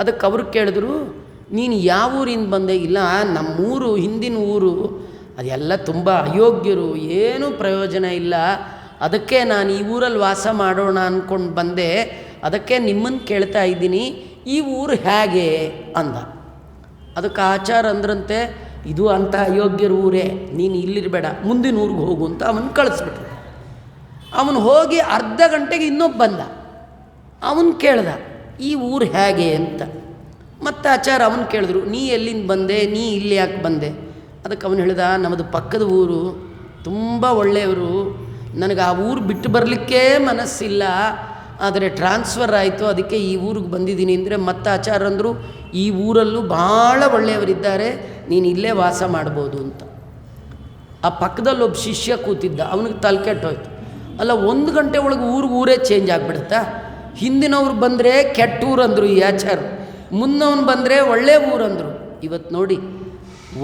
ಅದಕ್ಕೆ ಅವರು ಕೇಳಿದ್ರು, ನೀನು ಯಾವ ಊರಿಂದ ಬಂದೆ? ಇಲ್ಲ, ನಮ್ಮೂರು ಹಿಂದಿನ ಊರು, ಅದೆಲ್ಲ ತುಂಬ ಅಯೋಗ್ಯರು, ಏನೂ ಪ್ರಯೋಜನ ಇಲ್ಲ, ಅದಕ್ಕೆ ನಾನು ಈ ಊರಲ್ಲಿ ವಾಸ ಮಾಡೋಣ ಅಂದ್ಕೊಂಡು ಬಂದೆ, ಅದಕ್ಕೆ ನಿಮ್ಮನ್ನು ಕೇಳ್ತಾ ಇದ್ದೀನಿ, ಈ ಊರು ಹೇಗೆ ಅಂದ. ಅದಕ್ಕೆ ಆಚಾರ ಅಂದ್ರಂತೆ, ಇದು ಅಂಥ ಅಯೋಗ್ಯರ ಊರೇ, ನೀನು ಇಲ್ಲಿರಬೇಡ, ಮುಂದಿನ ಊರಿಗೆ ಹೋಗು ಅಂತ ಅವನು ಕಳಿಸ್ಬಿಟ್ರು. ಅವನು ಹೋಗಿ ಅರ್ಧ ಗಂಟೆಗೆ ಇನ್ನೊಬ್ಬ ಬಂದ, ಅವನು ಕೇಳ್ದ ಈ ಊರು ಹೇಗೆ ಅಂತ. ಮತ್ತು ಆಚಾರ ಅವನು ಕೇಳಿದ್ರು, ನೀ ಎಲ್ಲಿಂದ ಬಂದೆ, ನೀ ಇಲ್ಲಿ ಯಾಕೆ ಬಂದೆ? ಅದಕ್ಕೆ ಅವನು ಹೇಳ್ದ, ನಮ್ಮದು ಪಕ್ಕದ ಊರು, ತುಂಬ ಒಳ್ಳೆಯವರು, ನನಗೆ ಆ ಊರು ಬಿಟ್ಟು ಬರಲಿಕ್ಕೇ ಮನಸ್ಸಿಲ್ಲ, ಆದರೆ ಟ್ರಾನ್ಸ್ಫರ್ ಆಯಿತು, ಅದಕ್ಕೆ ಈ ಊರಿಗೆ ಬಂದಿದ್ದೀನಿ ಅಂದರೆ. ಮತ್ತು ಆಚಾರ ಅಂದರು, ಈ ಊರಲ್ಲೂ ಭಾಳ ಒಳ್ಳೆಯವರಿದ್ದಾರೆ, ನೀನು ಇಲ್ಲೇ ವಾಸ ಮಾಡ್ಬೋದು ಅಂತ. ಆ ಪಕ್ಕದಲ್ಲಿ ಒಬ್ಬ ಶಿಷ್ಯ ಕೂತಿದ್ದ, ಅವನಿಗೆ ತಲೆ ಕೆಟ್ಟೋಯ್ತು. ಅಲ್ಲ, 1 ಗಂಟೆ ಒಳಗೆ ಊರೇ ಚೇಂಜ್ ಆಗಿಬಿಡುತ್ತಾ? ಹಿಂದಿನವ್ರು ಬಂದರೆ ಕೆಟ್ಟ ಊರು ಅಂದರು ಈ ಆಚಾರ, ಮುನ್ನವನು ಬಂದರೆ ಒಳ್ಳೆ ಊರು ಅಂದರು. ಇವತ್ತು ನೋಡಿ,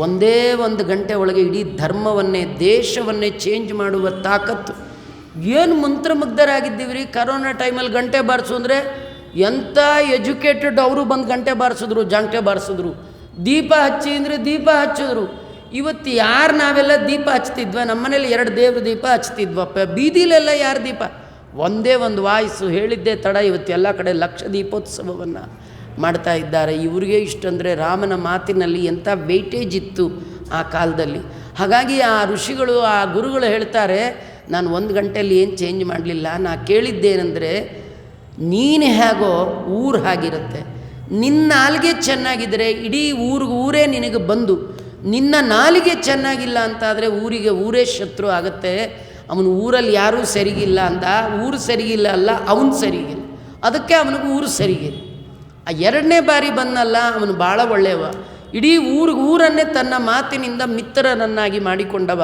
ಒಂದೇ 1 ಗಂಟೆ ಒಳಗೆ ಇಡೀ ಧರ್ಮವನ್ನೇ, ದೇಶವನ್ನೇ ಚೇಂಜ್ ಮಾಡುವ ತಾಕತ್ತು. ಏನು ಮಂತ್ರಮುಗ್ಧರಾಗಿದ್ದೀವಿ ರೀ. ಕರೋನಾ ಟೈಮಲ್ಲಿ ಗಂಟೆ ಬಾರಿಸು ಅಂದರೆ ಎಂಥ ಎಜುಕೇಟೆಡ್ ಅವರು ಬಂದು ಗಂಟೆ ಬಾರಿಸಿದ್ರು, ಜಾಂಟೆ ಬಾರಿಸಿದ್ರು. ದೀಪ ಹಚ್ಚಿ ಅಂದರೆ ದೀಪ ಹಚ್ಚಿದ್ರು. ಇವತ್ತು ಯಾರು ನಾವೆಲ್ಲ ದೀಪ ಹಚ್ತಿದ್ವ? ನಮ್ಮ ಮನೇಲಿ 2 ದೇವ್ರ ದೀಪ ಹಚ್ತಿದ್ವಪ್ಪ, ಬೀದಿಲೆಲ್ಲ ಯಾರು ದೀಪ? ಒಂದೇ ಒಂದು ವಾಯ್ಸು ಹೇಳಿದ್ದೇ ತಡ, ಇವತ್ತು ಎಲ್ಲ ಕಡೆ ಲಕ್ಷ ದೀಪೋತ್ಸವವನ್ನು ಮಾಡ್ತಾ ಇದ್ದಾರೆ. ಇವ್ರಿಗೆ ಇಷ್ಟಂದರೆ ರಾಮನ ಮಾತಿನಲ್ಲಿ ಎಂಥ ವೆಯ್ಟೇಜ್ ಇತ್ತು ಆ ಕಾಲದಲ್ಲಿ. ಹಾಗಾಗಿ ಆ ಋಷಿಗಳು, ಆ ಗುರುಗಳು ಹೇಳ್ತಾರೆ, ನಾನು 1 ಗಂಟೆಯಲ್ಲಿ ಏನು ಚೇಂಜ್ ಮಾಡಲಿಲ್ಲ, ನಾ ಕೇಳಿದ್ದೇನೆಂದರೆ, ನೀನು ಹೇಗೋ ಊರು ಹಾಗಿರುತ್ತೆ. ನಿನ್ನ ನಾಲಿಗೆ ಚೆನ್ನಾಗಿದ್ದರೆ ಇಡೀ ಊರೇ ನಿನಗೆ ಬಂದು, ನಿನ್ನ ನಾಲಿಗೆ ಚೆನ್ನಾಗಿಲ್ಲ ಅಂತಾದರೆ ಊರಿಗೆ ಊರೇ ಶತ್ರು ಆಗುತ್ತೆ. ಅವನು ಊರಲ್ಲಿ ಯಾರೂ ಸರಿಗಿಲ್ಲ ಅಂದ, ಊರು ಸರಿಗಿಲ್ಲ ಅಲ್ಲ, ಅವನು ಸರಿಗಿಲ್ಲ, ಅದಕ್ಕೆ ಅವನಿಗೆ ಊರು ಸರಿಗಿಲ್ಲ. ಆ 2ನೇ ಬಾರಿ ಬಂದಲ್ಲ, ಅವನು ಭಾಳ ಒಳ್ಳೆಯವ, ಇಡೀ ಊರನ್ನೇ ತನ್ನ ಮಾತಿನಿಂದ ಮಿತ್ರರನ್ನಾಗಿ ಮಾಡಿಕೊಂಡವ.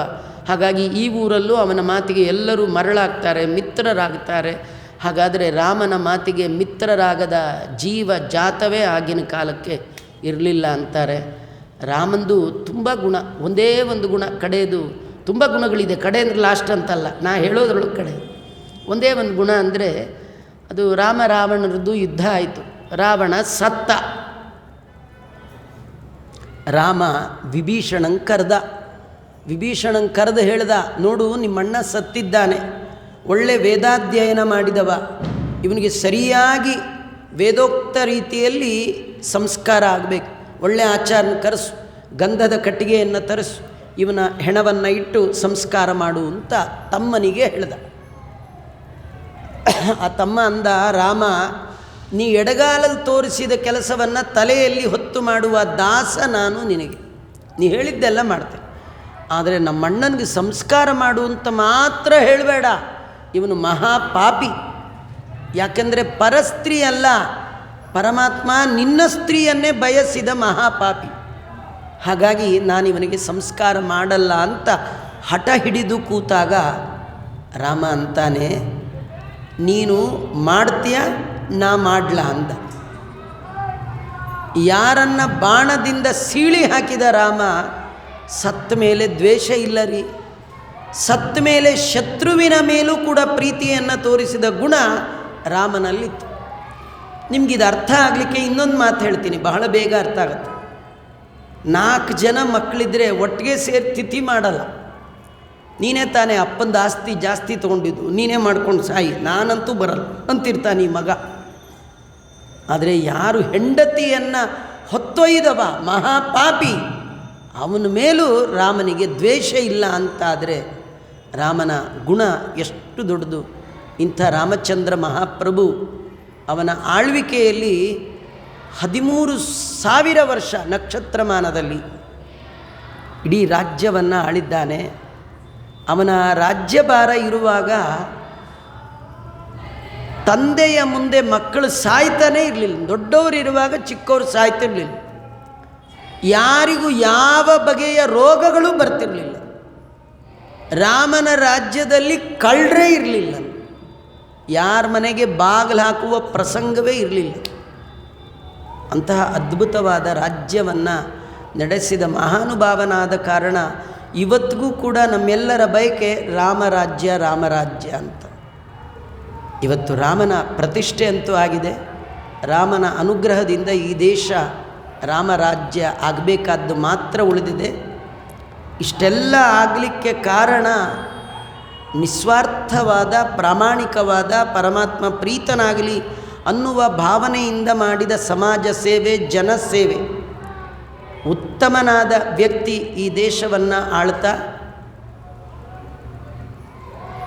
ಹಾಗಾಗಿ ಈ ಊರಲ್ಲೂ ಅವನ ಮಾತಿಗೆ ಎಲ್ಲರೂ ಮರಳಾಗ್ತಾರೆ, ಮಿತ್ರರಾಗ್ತಾರೆ. ಹಾಗಾದರೆ ರಾಮನ ಮಾತಿಗೆ ಮಿತ್ರರಾಗದ ಜೀವ ಜಾತವೇ ಆಗಿನ ಕಾಲಕ್ಕೆ ಇರಲಿಲ್ಲ ಅಂತಾರೆ. ರಾಮಂದು ತುಂಬ ಗುಣ, ಒಂದೇ ಒಂದು ಗುಣ, ಕಡೆಯದು ತುಂಬ ಗುಣಗಳಿದೆ, ಕಡೆ ಅಂದರೆ ಲಾಸ್ಟ್ ಅಂತಲ್ಲ, ನಾ ಹೇಳೋದ್ರೊಳಗೆ ಕಡೆ ಒಂದೇ ಒಂದು ಗುಣ ಅಂದರೆ, ಅದು ರಾವಣರದ್ದು ಯುದ್ಧ ಆಯಿತು, ರಾವಣ ಸತ್ತ. ರಾಮ ವಿಭೀಷಣಂಗೆ ಕರೆದು ಹೇಳ್ದ, ನೋಡು ನಿಮ್ಮಣ್ಣ ಸತ್ತಿದ್ದಾನೆ, ಒಳ್ಳೆ ವೇದಾಧ್ಯಯನ ಮಾಡಿದವ, ಇವನಿಗೆ ಸರಿಯಾಗಿ ವೇದೋಕ್ತ ರೀತಿಯಲ್ಲಿ ಸಂಸ್ಕಾರ ಆಗಬೇಕು, ಒಳ್ಳೆ ಆಚಾರನ ಕರೆಸು, ಗಂಧದ ಕಟ್ಟಿಗೆಯನ್ನು ತರಿಸು, ಇವನ ಹೆಣವನ್ನು ಇಟ್ಟು ಸಂಸ್ಕಾರ ಮಾಡು ಅಂತ ತಮ್ಮನಿಗೆ ಹೇಳ್ದ. ಆ ತಮ್ಮ ಅಂದ, ರಾಮ ನೀ ಎಡಗಾಲಲ್ಲಿ ತೋರಿಸಿದ ಕೆಲಸವನ್ನು ತಲೆಯಲ್ಲಿ ಹೊತ್ತು ಮಾಡುವ ದಾಸ ನಾನು ನಿನಗೆ, ನೀ ಹೇಳಿದ್ದೆಲ್ಲ ಮಾಡ್ತೆ, ಆದರೆ ನಮ್ಮಣ್ಣನಿಗೆ ಸಂಸ್ಕಾರ ಮಾಡು ಅಂತ ಮಾತ್ರ ಹೇಳಬೇಡ, ಇವನು ಮಹಾಪಾಪಿ. ಯಾಕೆಂದರೆ ಪರಸ್ತ್ರೀ ಅಲ್ಲ, ಪರಮಾತ್ಮ ನಿನ್ನ ಸ್ತ್ರೀಯನ್ನೇ ಬಯಸಿದ ಮಹಾಪಾಪಿ. ಹಾಗಾಗಿ ನಾನು ಇವನಿಗೆ ಸಂಸ್ಕಾರ ಮಾಡಲ್ಲ ಅಂತ ಹಠ ಹಿಡಿದು ಕೂತಾಗ ರಾಮ ಅಂತಾನೆ, ನೀನು ಮಾಡ್ತೀಯ, ನಾ ಮಾಡಲ ಅಂದ. ಯಾರನ್ನ ಬಾಣದಿಂದ ಸೀಳಿ ಹಾಕಿದ ರಾಮ, ಸತ್ತ ಮೇಲೆ ದ್ವೇಷ ಇಲ್ಲ ರೀ. ಸತ್ತ ಮೇಲೆ ಶತ್ರುವಿನ ಮೇಲೂ ಕೂಡ ಪ್ರೀತಿಯನ್ನು ತೋರಿಸಿದ ಗುಣ ರಾಮನಲ್ಲಿತ್ತು. ನಿಮಗಿದು ಅರ್ಥ ಆಗಲಿಕ್ಕೆ ಇನ್ನೊಂದು ಮಾತು ಹೇಳ್ತೀನಿ, ಬಹಳ ಬೇಗ ಅರ್ಥ ಆಗುತ್ತೆ. 4 ಜನ ಮಕ್ಕಳಿದ್ರೆ ಒಟ್ಟಿಗೆ ಸೇರಿ ತಿಥಿ ಮಾಡಲ್ಲ. ನೀನೇ ತಾನೇ ಅಪ್ಪಂದು ಆಸ್ತಿ ಜಾಸ್ತಿ ತೊಗೊಂಡಿದ್ದು, ನೀನೇ ಮಾಡ್ಕೊಂಡು ಸಾಯಿ, ನಾನಂತೂ ಬರಲ್ಲ ಅಂತಿರ್ತಾನೆ ಈ ಮಗ. ಆದರೆ ಯಾರು ಹೆಂಡತಿಯನ್ನು ಹೊತ್ತೊಯ್ದವ ಮಹಾಪಾಪಿ, ಅವನ ಮೇಲೂ ರಾಮನಿಗೆ ದ್ವೇಷ ಇಲ್ಲ ಅಂತಾದರೆ ರಾಮನ ಗುಣ ಎಷ್ಟು ದೊಡ್ಡದು. ಇಂಥ ರಾಮಚಂದ್ರ ಮಹಾಪ್ರಭು ಅವನ ಆಳ್ವಿಕೆಯಲ್ಲಿ 13,000 ವರ್ಷ ನಕ್ಷತ್ರಮಾನದಲ್ಲಿ ಇಡೀ ರಾಜ್ಯವನ್ನು ಆಳಿದ್ದಾನೆ. ಅವನ ರಾಜ್ಯಭಾರ ಇರುವಾಗ ತಂದೆಯ ಮುಂದೆ ಮಕ್ಕಳು ಸಾಯ್ತಾನೇ ಇರಲಿಲ್ಲ. ದೊಡ್ಡವರು ಇರುವಾಗ ಚಿಕ್ಕವರು ಸಾಯ್ತಿರಲಿಲ್ಲ. ಯಾರಿಗೂ ಯಾವ ಬಗೆಯ ರೋಗಗಳು ಬರ್ತಿರಲಿಲ್ಲ. ರಾಮನ ರಾಜ್ಯದಲ್ಲಿ ಕಳ್ಳರೇ ಇರಲಿಲ್ಲ. ಯಾರ ಮನೆಗೆ ಬಾಗಿಲು ಹಾಕುವ ಪ್ರಸಂಗವೇ ಇರಲಿಲ್ಲ. ಅಂತಹ ಅದ್ಭುತವಾದ ರಾಜ್ಯವನ್ನು ನಡೆಸಿದ ಮಹಾನುಭಾವನಾದ ಕಾರಣ ಇವತ್ತಿಗೂ ಕೂಡ ನಮ್ಮೆಲ್ಲರ ಬಯಕೆ ರಾಮರಾಜ್ಯ ರಾಮರಾಜ್ಯ ಅಂತ. ಇವತ್ತು ರಾಮನ ಪ್ರತಿಷ್ಠೆ ಅಂತೂ ಆಗಿದೆ. ರಾಮನ ಅನುಗ್ರಹದಿಂದ ಈ ದೇಶ ರಾಮರಾಜ್ಯ ಆಗಬೇಕಾದ್ದು ಮಾತ್ರ ಉಳಿದಿದೆ. ಇಷ್ಟೆಲ್ಲ ಆಗಲಿಕ್ಕೆ ಕಾರಣ ನಿಸ್ವಾರ್ಥವಾದ ಪ್ರಾಮಾಣಿಕವಾದ ಪರಮಾತ್ಮ ಪ್ರೀತನಾಗಲಿ ಅನ್ನುವ ಭಾವನೆಯಿಂದ ಮಾಡಿದ ಸಮಾಜ ಸೇವೆ, ಜನಸೇವೆ. ಉತ್ತಮನಾದ ವ್ಯಕ್ತಿ ಈ ದೇಶವನ್ನು ಆಳ್ತಾ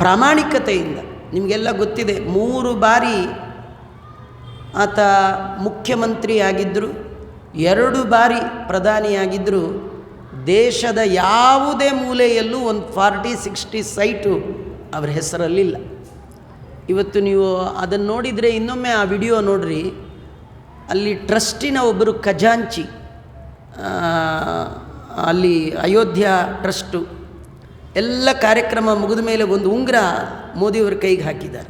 ಪ್ರಾಮಾಣಿಕತೆಯಿಂದ, ನಿಮಗೆಲ್ಲ ಗೊತ್ತಿದೆ 3 ಬಾರಿ ಆತ ಮುಖ್ಯಮಂತ್ರಿಯಾಗಿದ್ದರು, 2 ಬಾರಿ ಪ್ರಧಾನಿಯಾಗಿದ್ದರು. ದೇಶದ ಯಾವುದೇ ಮೂಲೆಯಲ್ಲೂ ಒಂದು 40-60 ಸೈಟು ಅವರ ಹೆಸರಲ್ಲಿಲ್ಲ. ಇವತ್ತು ನೀವು ಅದನ್ನು ನೋಡಿದರೆ, ಇನ್ನೊಮ್ಮೆ ಆ ವಿಡಿಯೋ ನೋಡ್ರಿ. ಅಲ್ಲಿ ಟ್ರಸ್ಟಿನ ಒಬ್ಬರು ಖಜಾಂಚಿ, ಅಲ್ಲಿ ಅಯೋಧ್ಯ ಟ್ರಸ್ಟು ಎಲ್ಲ ಕಾರ್ಯಕ್ರಮ ಮುಗಿದ ಮೇಲೆ ಒಂದು ಉಂಗುರ ಮೋದಿಯವರ ಕೈಗೆ ಹಾಕಿದ್ದಾರೆ.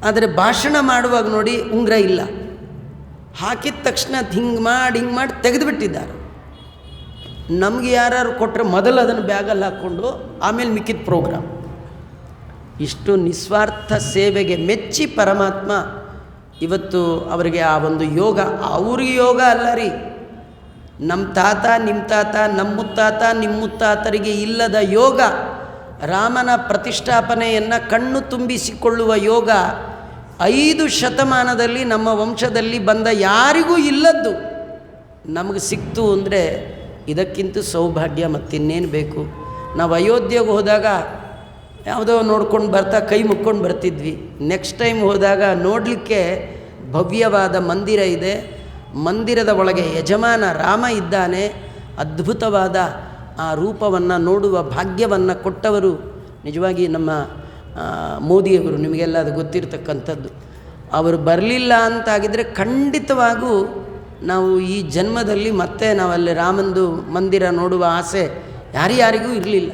ಆದರೆ ಭಾಷಣ ಮಾಡುವಾಗ ನೋಡಿ ಉಂಗುರ ಇಲ್ಲ. ಹಾಕಿದ ತಕ್ಷಣ ಹಿಂಗೆ ಮಾಡಿ ತೆಗೆದುಬಿಟ್ಟಿದ್ದಾರೆ. ನಮಗೆ ಯಾರು ಕೊಟ್ಟರೆ ಮೊದಲು ಅದನ್ನು ಬ್ಯಾಗಲ್ಲಿ ಹಾಕ್ಕೊಂಡು ಆಮೇಲೆ ಮಿಕ್ಕಿದ ಪ್ರೋಗ್ರಾಮ್. ಇಷ್ಟು ನಿಸ್ವಾರ್ಥ ಸೇವೆಗೆ ಮೆಚ್ಚಿ ಪರಮಾತ್ಮ ಇವತ್ತು ಅವರಿಗೆ ಆ ಒಂದು ಯೋಗ, ಅವ್ರಿಗೆ ಯೋಗ ಅಲ್ಲ ರೀ, ನಮ್ಮ ತಾತ ನಿಮ್ಮ ತಾತ ನಮ್ಮ ಮುತ್ತಾತ ನಿಮ್ಮ ಮುತ್ತಾತರಿಗೆ ಇಲ್ಲದ ಯೋಗ, ರಾಮನ ಪ್ರತಿಷ್ಠಾಪನೆಯನ್ನು ಕಣ್ಣು ತುಂಬಿಸಿಕೊಳ್ಳುವ ಯೋಗ 5 ಶತಮಾನದಲ್ಲಿ ನಮ್ಮ ವಂಶದಲ್ಲಿ ಬಂದ ಯಾರಿಗೂ ಇಲ್ಲದ್ದು ನಮಗೆ ಸಿಕ್ತು ಅಂದರೆ ಇದಕ್ಕಿಂತ ಸೌಭಾಗ್ಯ ಮತ್ತಿನ್ನೇನು ಬೇಕು. ನಾವು ಅಯೋಧ್ಯೆಗೆ ಹೋದಾಗ ಯಾವುದೋ ನೋಡ್ಕೊಂಡು ಬರ್ತಾ ಕೈ ಮುಕ್ಕೊಂಡು ಬರ್ತಿದ್ವಿ. ನೆಕ್ಸ್ಟ್ ಟೈಮ್ ಹೋದಾಗ ನೋಡಲಿಕ್ಕೆ ಭವ್ಯವಾದ ಮಂದಿರ ಇದೆ. ಮಂದಿರದ ಒಳಗೆ ಯಜಮಾನ ರಾಮ ಇದ್ದಾನೆ. ಅದ್ಭುತವಾದ ಆ ರೂಪವನ್ನು ನೋಡುವ ಭಾಗ್ಯವನ್ನು ಕೊಟ್ಟವರು ನಿಜವಾಗಿ ನಮ್ಮ ಮೋದಿಯವರು. ನಿಮಗೆಲ್ಲ ಅದು ಗೊತ್ತಿರತಕ್ಕಂಥದ್ದು. ಅವರು ಬರಲಿಲ್ಲ ಅಂತಾಗಿದ್ದರೆ ಖಂಡಿತವಾಗೂ ನಾವು ಈ ಜನ್ಮದಲ್ಲಿ ಮತ್ತೆ ನಾವಲ್ಲಿ ರಾಮಂದು ಮಂದಿರ ನೋಡುವ ಆಸೆ ಯಾರಿಗೂ ಇರಲಿಲ್ಲ.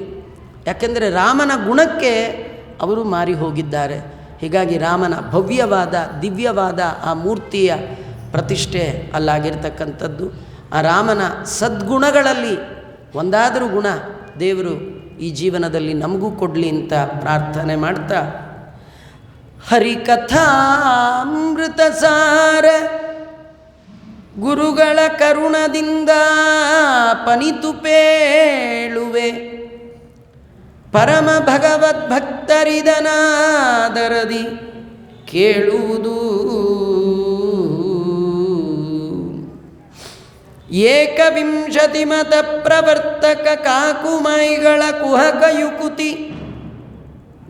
ಯಾಕೆಂದರೆ ರಾಮನ ಗುಣಕ್ಕೆ ಅವರು ಮಾರಿ ಹೋಗಿದ್ದಾರೆ. ಹೀಗಾಗಿ ರಾಮನ ಭವ್ಯವಾದ ದಿವ್ಯವಾದ ಆ ಮೂರ್ತಿಯ ಪ್ರತಿಷ್ಠೆ ಅಲ್ಲಾಗಿರ್ತಕ್ಕಂಥದ್ದು. ಆ ರಾಮನ ಸದ್ಗುಣಗಳಲ್ಲಿ ಒಂದಾದರೂ ಗುಣ ದೇವರು ಈ ಜೀವನದಲ್ಲಿ ನಮಗೂ ಕೊಡಲಿ ಅಂತ ಪ್ರಾರ್ಥನೆ ಮಾಡ್ತಾ, ಹರಿಕಥಾಮೃತ ಸಾರ ಗುರುಗಳ ಕರುಣದಿಂದ ಪನಿತು ಪೇಳುವೆ, ಪರಮ ಭಗವದ್ಭಕ್ತರಿದನಾದರದಿ ಕೇಳುವುದು. ಏಕವಿಂಶತಿ ಮತ ಪ್ರವರ್ತಕ ಕಾಕುಮಾಯಿಗಳ ಕುಹಕಯುಕುತಿ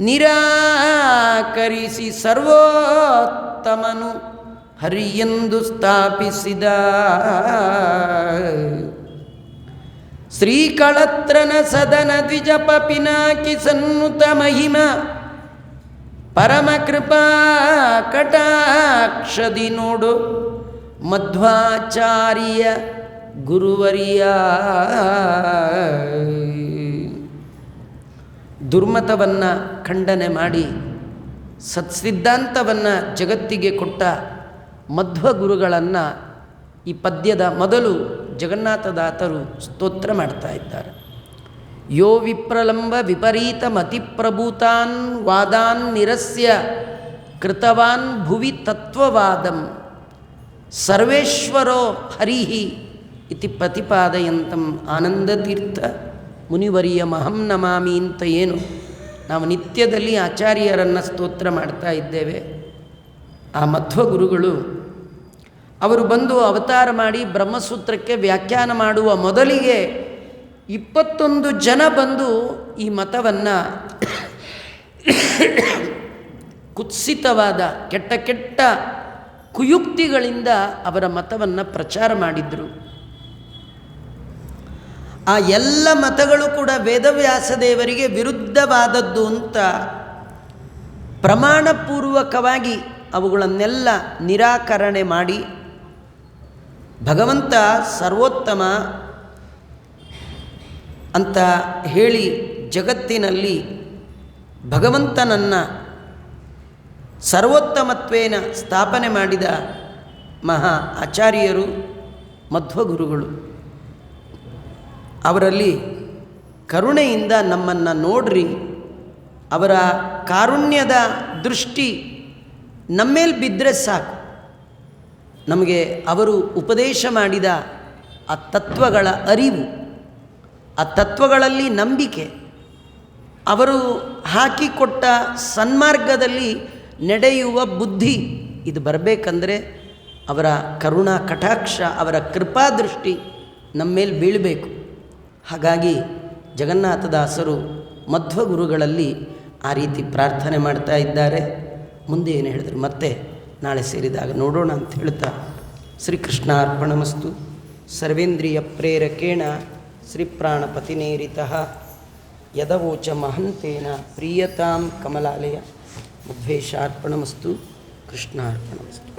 ನಿರಾಕರಿಸಿ ಸರ್ವೋತ್ತಮನು ಹರಿಯೆಂದು ಸ್ಥಾಪಿಸಿದ ಶ್ರೀಕಳತ್ರನ ಸದನ ದ್ವಿಜಪ ಪಿನಾಕಿ ಸನ್ನುತ ಮಹಿಮ ಪರಮ ಕೃಪಾ ಕಟಾಕ್ಷದಿ ನೋಡು ಮಧ್ವಾಚಾರ್ಯ ಗುರುವರಿಯ. ದುರ್ಮತವನ್ನು ಖಂಡನೆ ಮಾಡಿ ಸತ್ಸಿದ್ಧಾಂತವನ್ನು ಜಗತ್ತಿಗೆ ಕೊಟ್ಟ ಮಧ್ವ ಗುರುಗಳನ್ನು ಈ ಪದ್ಯದ ಮೊದಲು ಜಗನ್ನಾಥದಾತರು ಸ್ತೋತ್ರ ಮಾಡ್ತಾ ಇದ್ದಾರೆ. ಯೋ ವಿಪ್ರಲಂಬ ವಿಪರೀತ ಮತಿಪ್ರಭೂತಾನ್ ವಾದಾನ್ ನಿರಸ್ಯ ಕೃತವಾನ್ ಭುವಿ ತತ್ವವಾದಂ ಸರ್ವೇಶ್ವರೋ ಹರಿಹಿ ಇತಿ ಪ್ರತಿಪಾದಯಂತಂ ಆನಂದತೀರ್ಥ ಮುನಿವರಿಯ ಮಹಂ ನಮಾಮಿ ಅಂತ ಏನು ನಾವು ನಿತ್ಯದಲ್ಲಿ ಆಚಾರ್ಯರನ್ನು ಸ್ತೋತ್ರ ಮಾಡ್ತಾ ಇದ್ದೇವೆ. ಆ ಮಧ್ವ ಗುರುಗಳು ಅವರು ಬಂದು ಅವತಾರ ಮಾಡಿ ಬ್ರಹ್ಮಸೂತ್ರಕ್ಕೆ ವ್ಯಾಖ್ಯಾನ ಮಾಡುವ ಮೊದಲಿಗೆ 21 ಜನ ಬಂದು ಈ ಮತವನ್ನು ಕುತ್ಸಿತವಾದ ಕೆಟ್ಟ ಕೆಟ್ಟ ಕುಯುಕ್ತಿಗಳಿಂದ ಅವರ ಮತವನ್ನು ಪ್ರಚಾರ ಮಾಡಿದರು. ಆ ಎಲ್ಲ ಮತಗಳು ಕೂಡ ವೇದವ್ಯಾಸ ದೇವರಿಗೆ ವಿರುದ್ಧವಾದದ್ದು ಅಂತ ಪ್ರಮಾಣಪೂರ್ವಕವಾಗಿ ಅವುಗಳನ್ನೆಲ್ಲ ನಿರಾಕರಣೆ ಮಾಡಿ ಭಗವಂತ ಸರ್ವೋತ್ತಮ ಅಂತ ಹೇಳಿ ಜಗತ್ತಿನಲ್ಲಿ ಭಗವಂತನನ್ನು ಸರ್ವೋತ್ತಮತ್ವೇನ ಸ್ಥಾಪನೆ ಮಾಡಿದ ಮಹಾ ಆಚಾರ್ಯರು ಮಧ್ವಗುರುಗಳು. ಅವರಲ್ಲಿ ಕರುಣೆಯಿಂದ ನಮ್ಮನ್ನು ನೋಡ್ರಿ, ಅವರ ಕಾರುಣ್ಯದ ದೃಷ್ಟಿ ನಮ್ಮೇಲೆ ಬಿದ್ದರೆ ಸಾಕು, ನಮಗೆ ಅವರು ಉಪದೇಶ ಮಾಡಿದ ಆ ತತ್ವಗಳ ಅರಿವು, ಆ ತತ್ವಗಳಲ್ಲಿ ನಂಬಿಕೆ, ಅವರು ಹಾಕಿಕೊಟ್ಟ ಸನ್ಮಾರ್ಗದಲ್ಲಿ ನಡೆಯುವ ಬುದ್ಧಿ, ಇದು ಬರಬೇಕಂದ್ರೆ ಅವರ ಕರುಣಾ ಕಟಾಕ್ಷ, ಅವರ ಕೃಪಾದೃಷ್ಟಿ ನಮ್ಮ ಮೇಲೆ ಬೀಳಬೇಕು. ಹಾಗಾಗಿ ಜಗನ್ನಾಥದಾಸರು ಮಧ್ವಗುರುಗಳಲ್ಲಿ ಆ ರೀತಿ ಪ್ರಾರ್ಥನೆ ಮಾಡ್ತಾ ಇದ್ದಾರೆ. ಮುಂದೆ ಏನು ಹೇಳಿದ್ರು ಮತ್ತೆ ನಾಳೆ ಸೇರಿದಾಗ ನೋಡೋಣ ಅಂತ ಹೇಳ್ತಾ, ಶ್ರೀಕೃಷ್ಣಾರ್ಪಣಮಸ್ತು. ಸರ್ವೇಂದ್ರಿಯ ಪ್ರೇರಕೇಣ ಶ್ರೀಪ್ರಾಣಪತಿನೇರಿತಃ ಯದವೋಚ ಮಹಂತೇನ ಪ್ರೀಯತಾಂ ಕಮಲಾಲಯ. ಮಧ್ವೇಶಾರ್ಪಣಮಸ್ತು. ಕೃಷ್ಣಾರ್ಪಣಮಸ್ತು.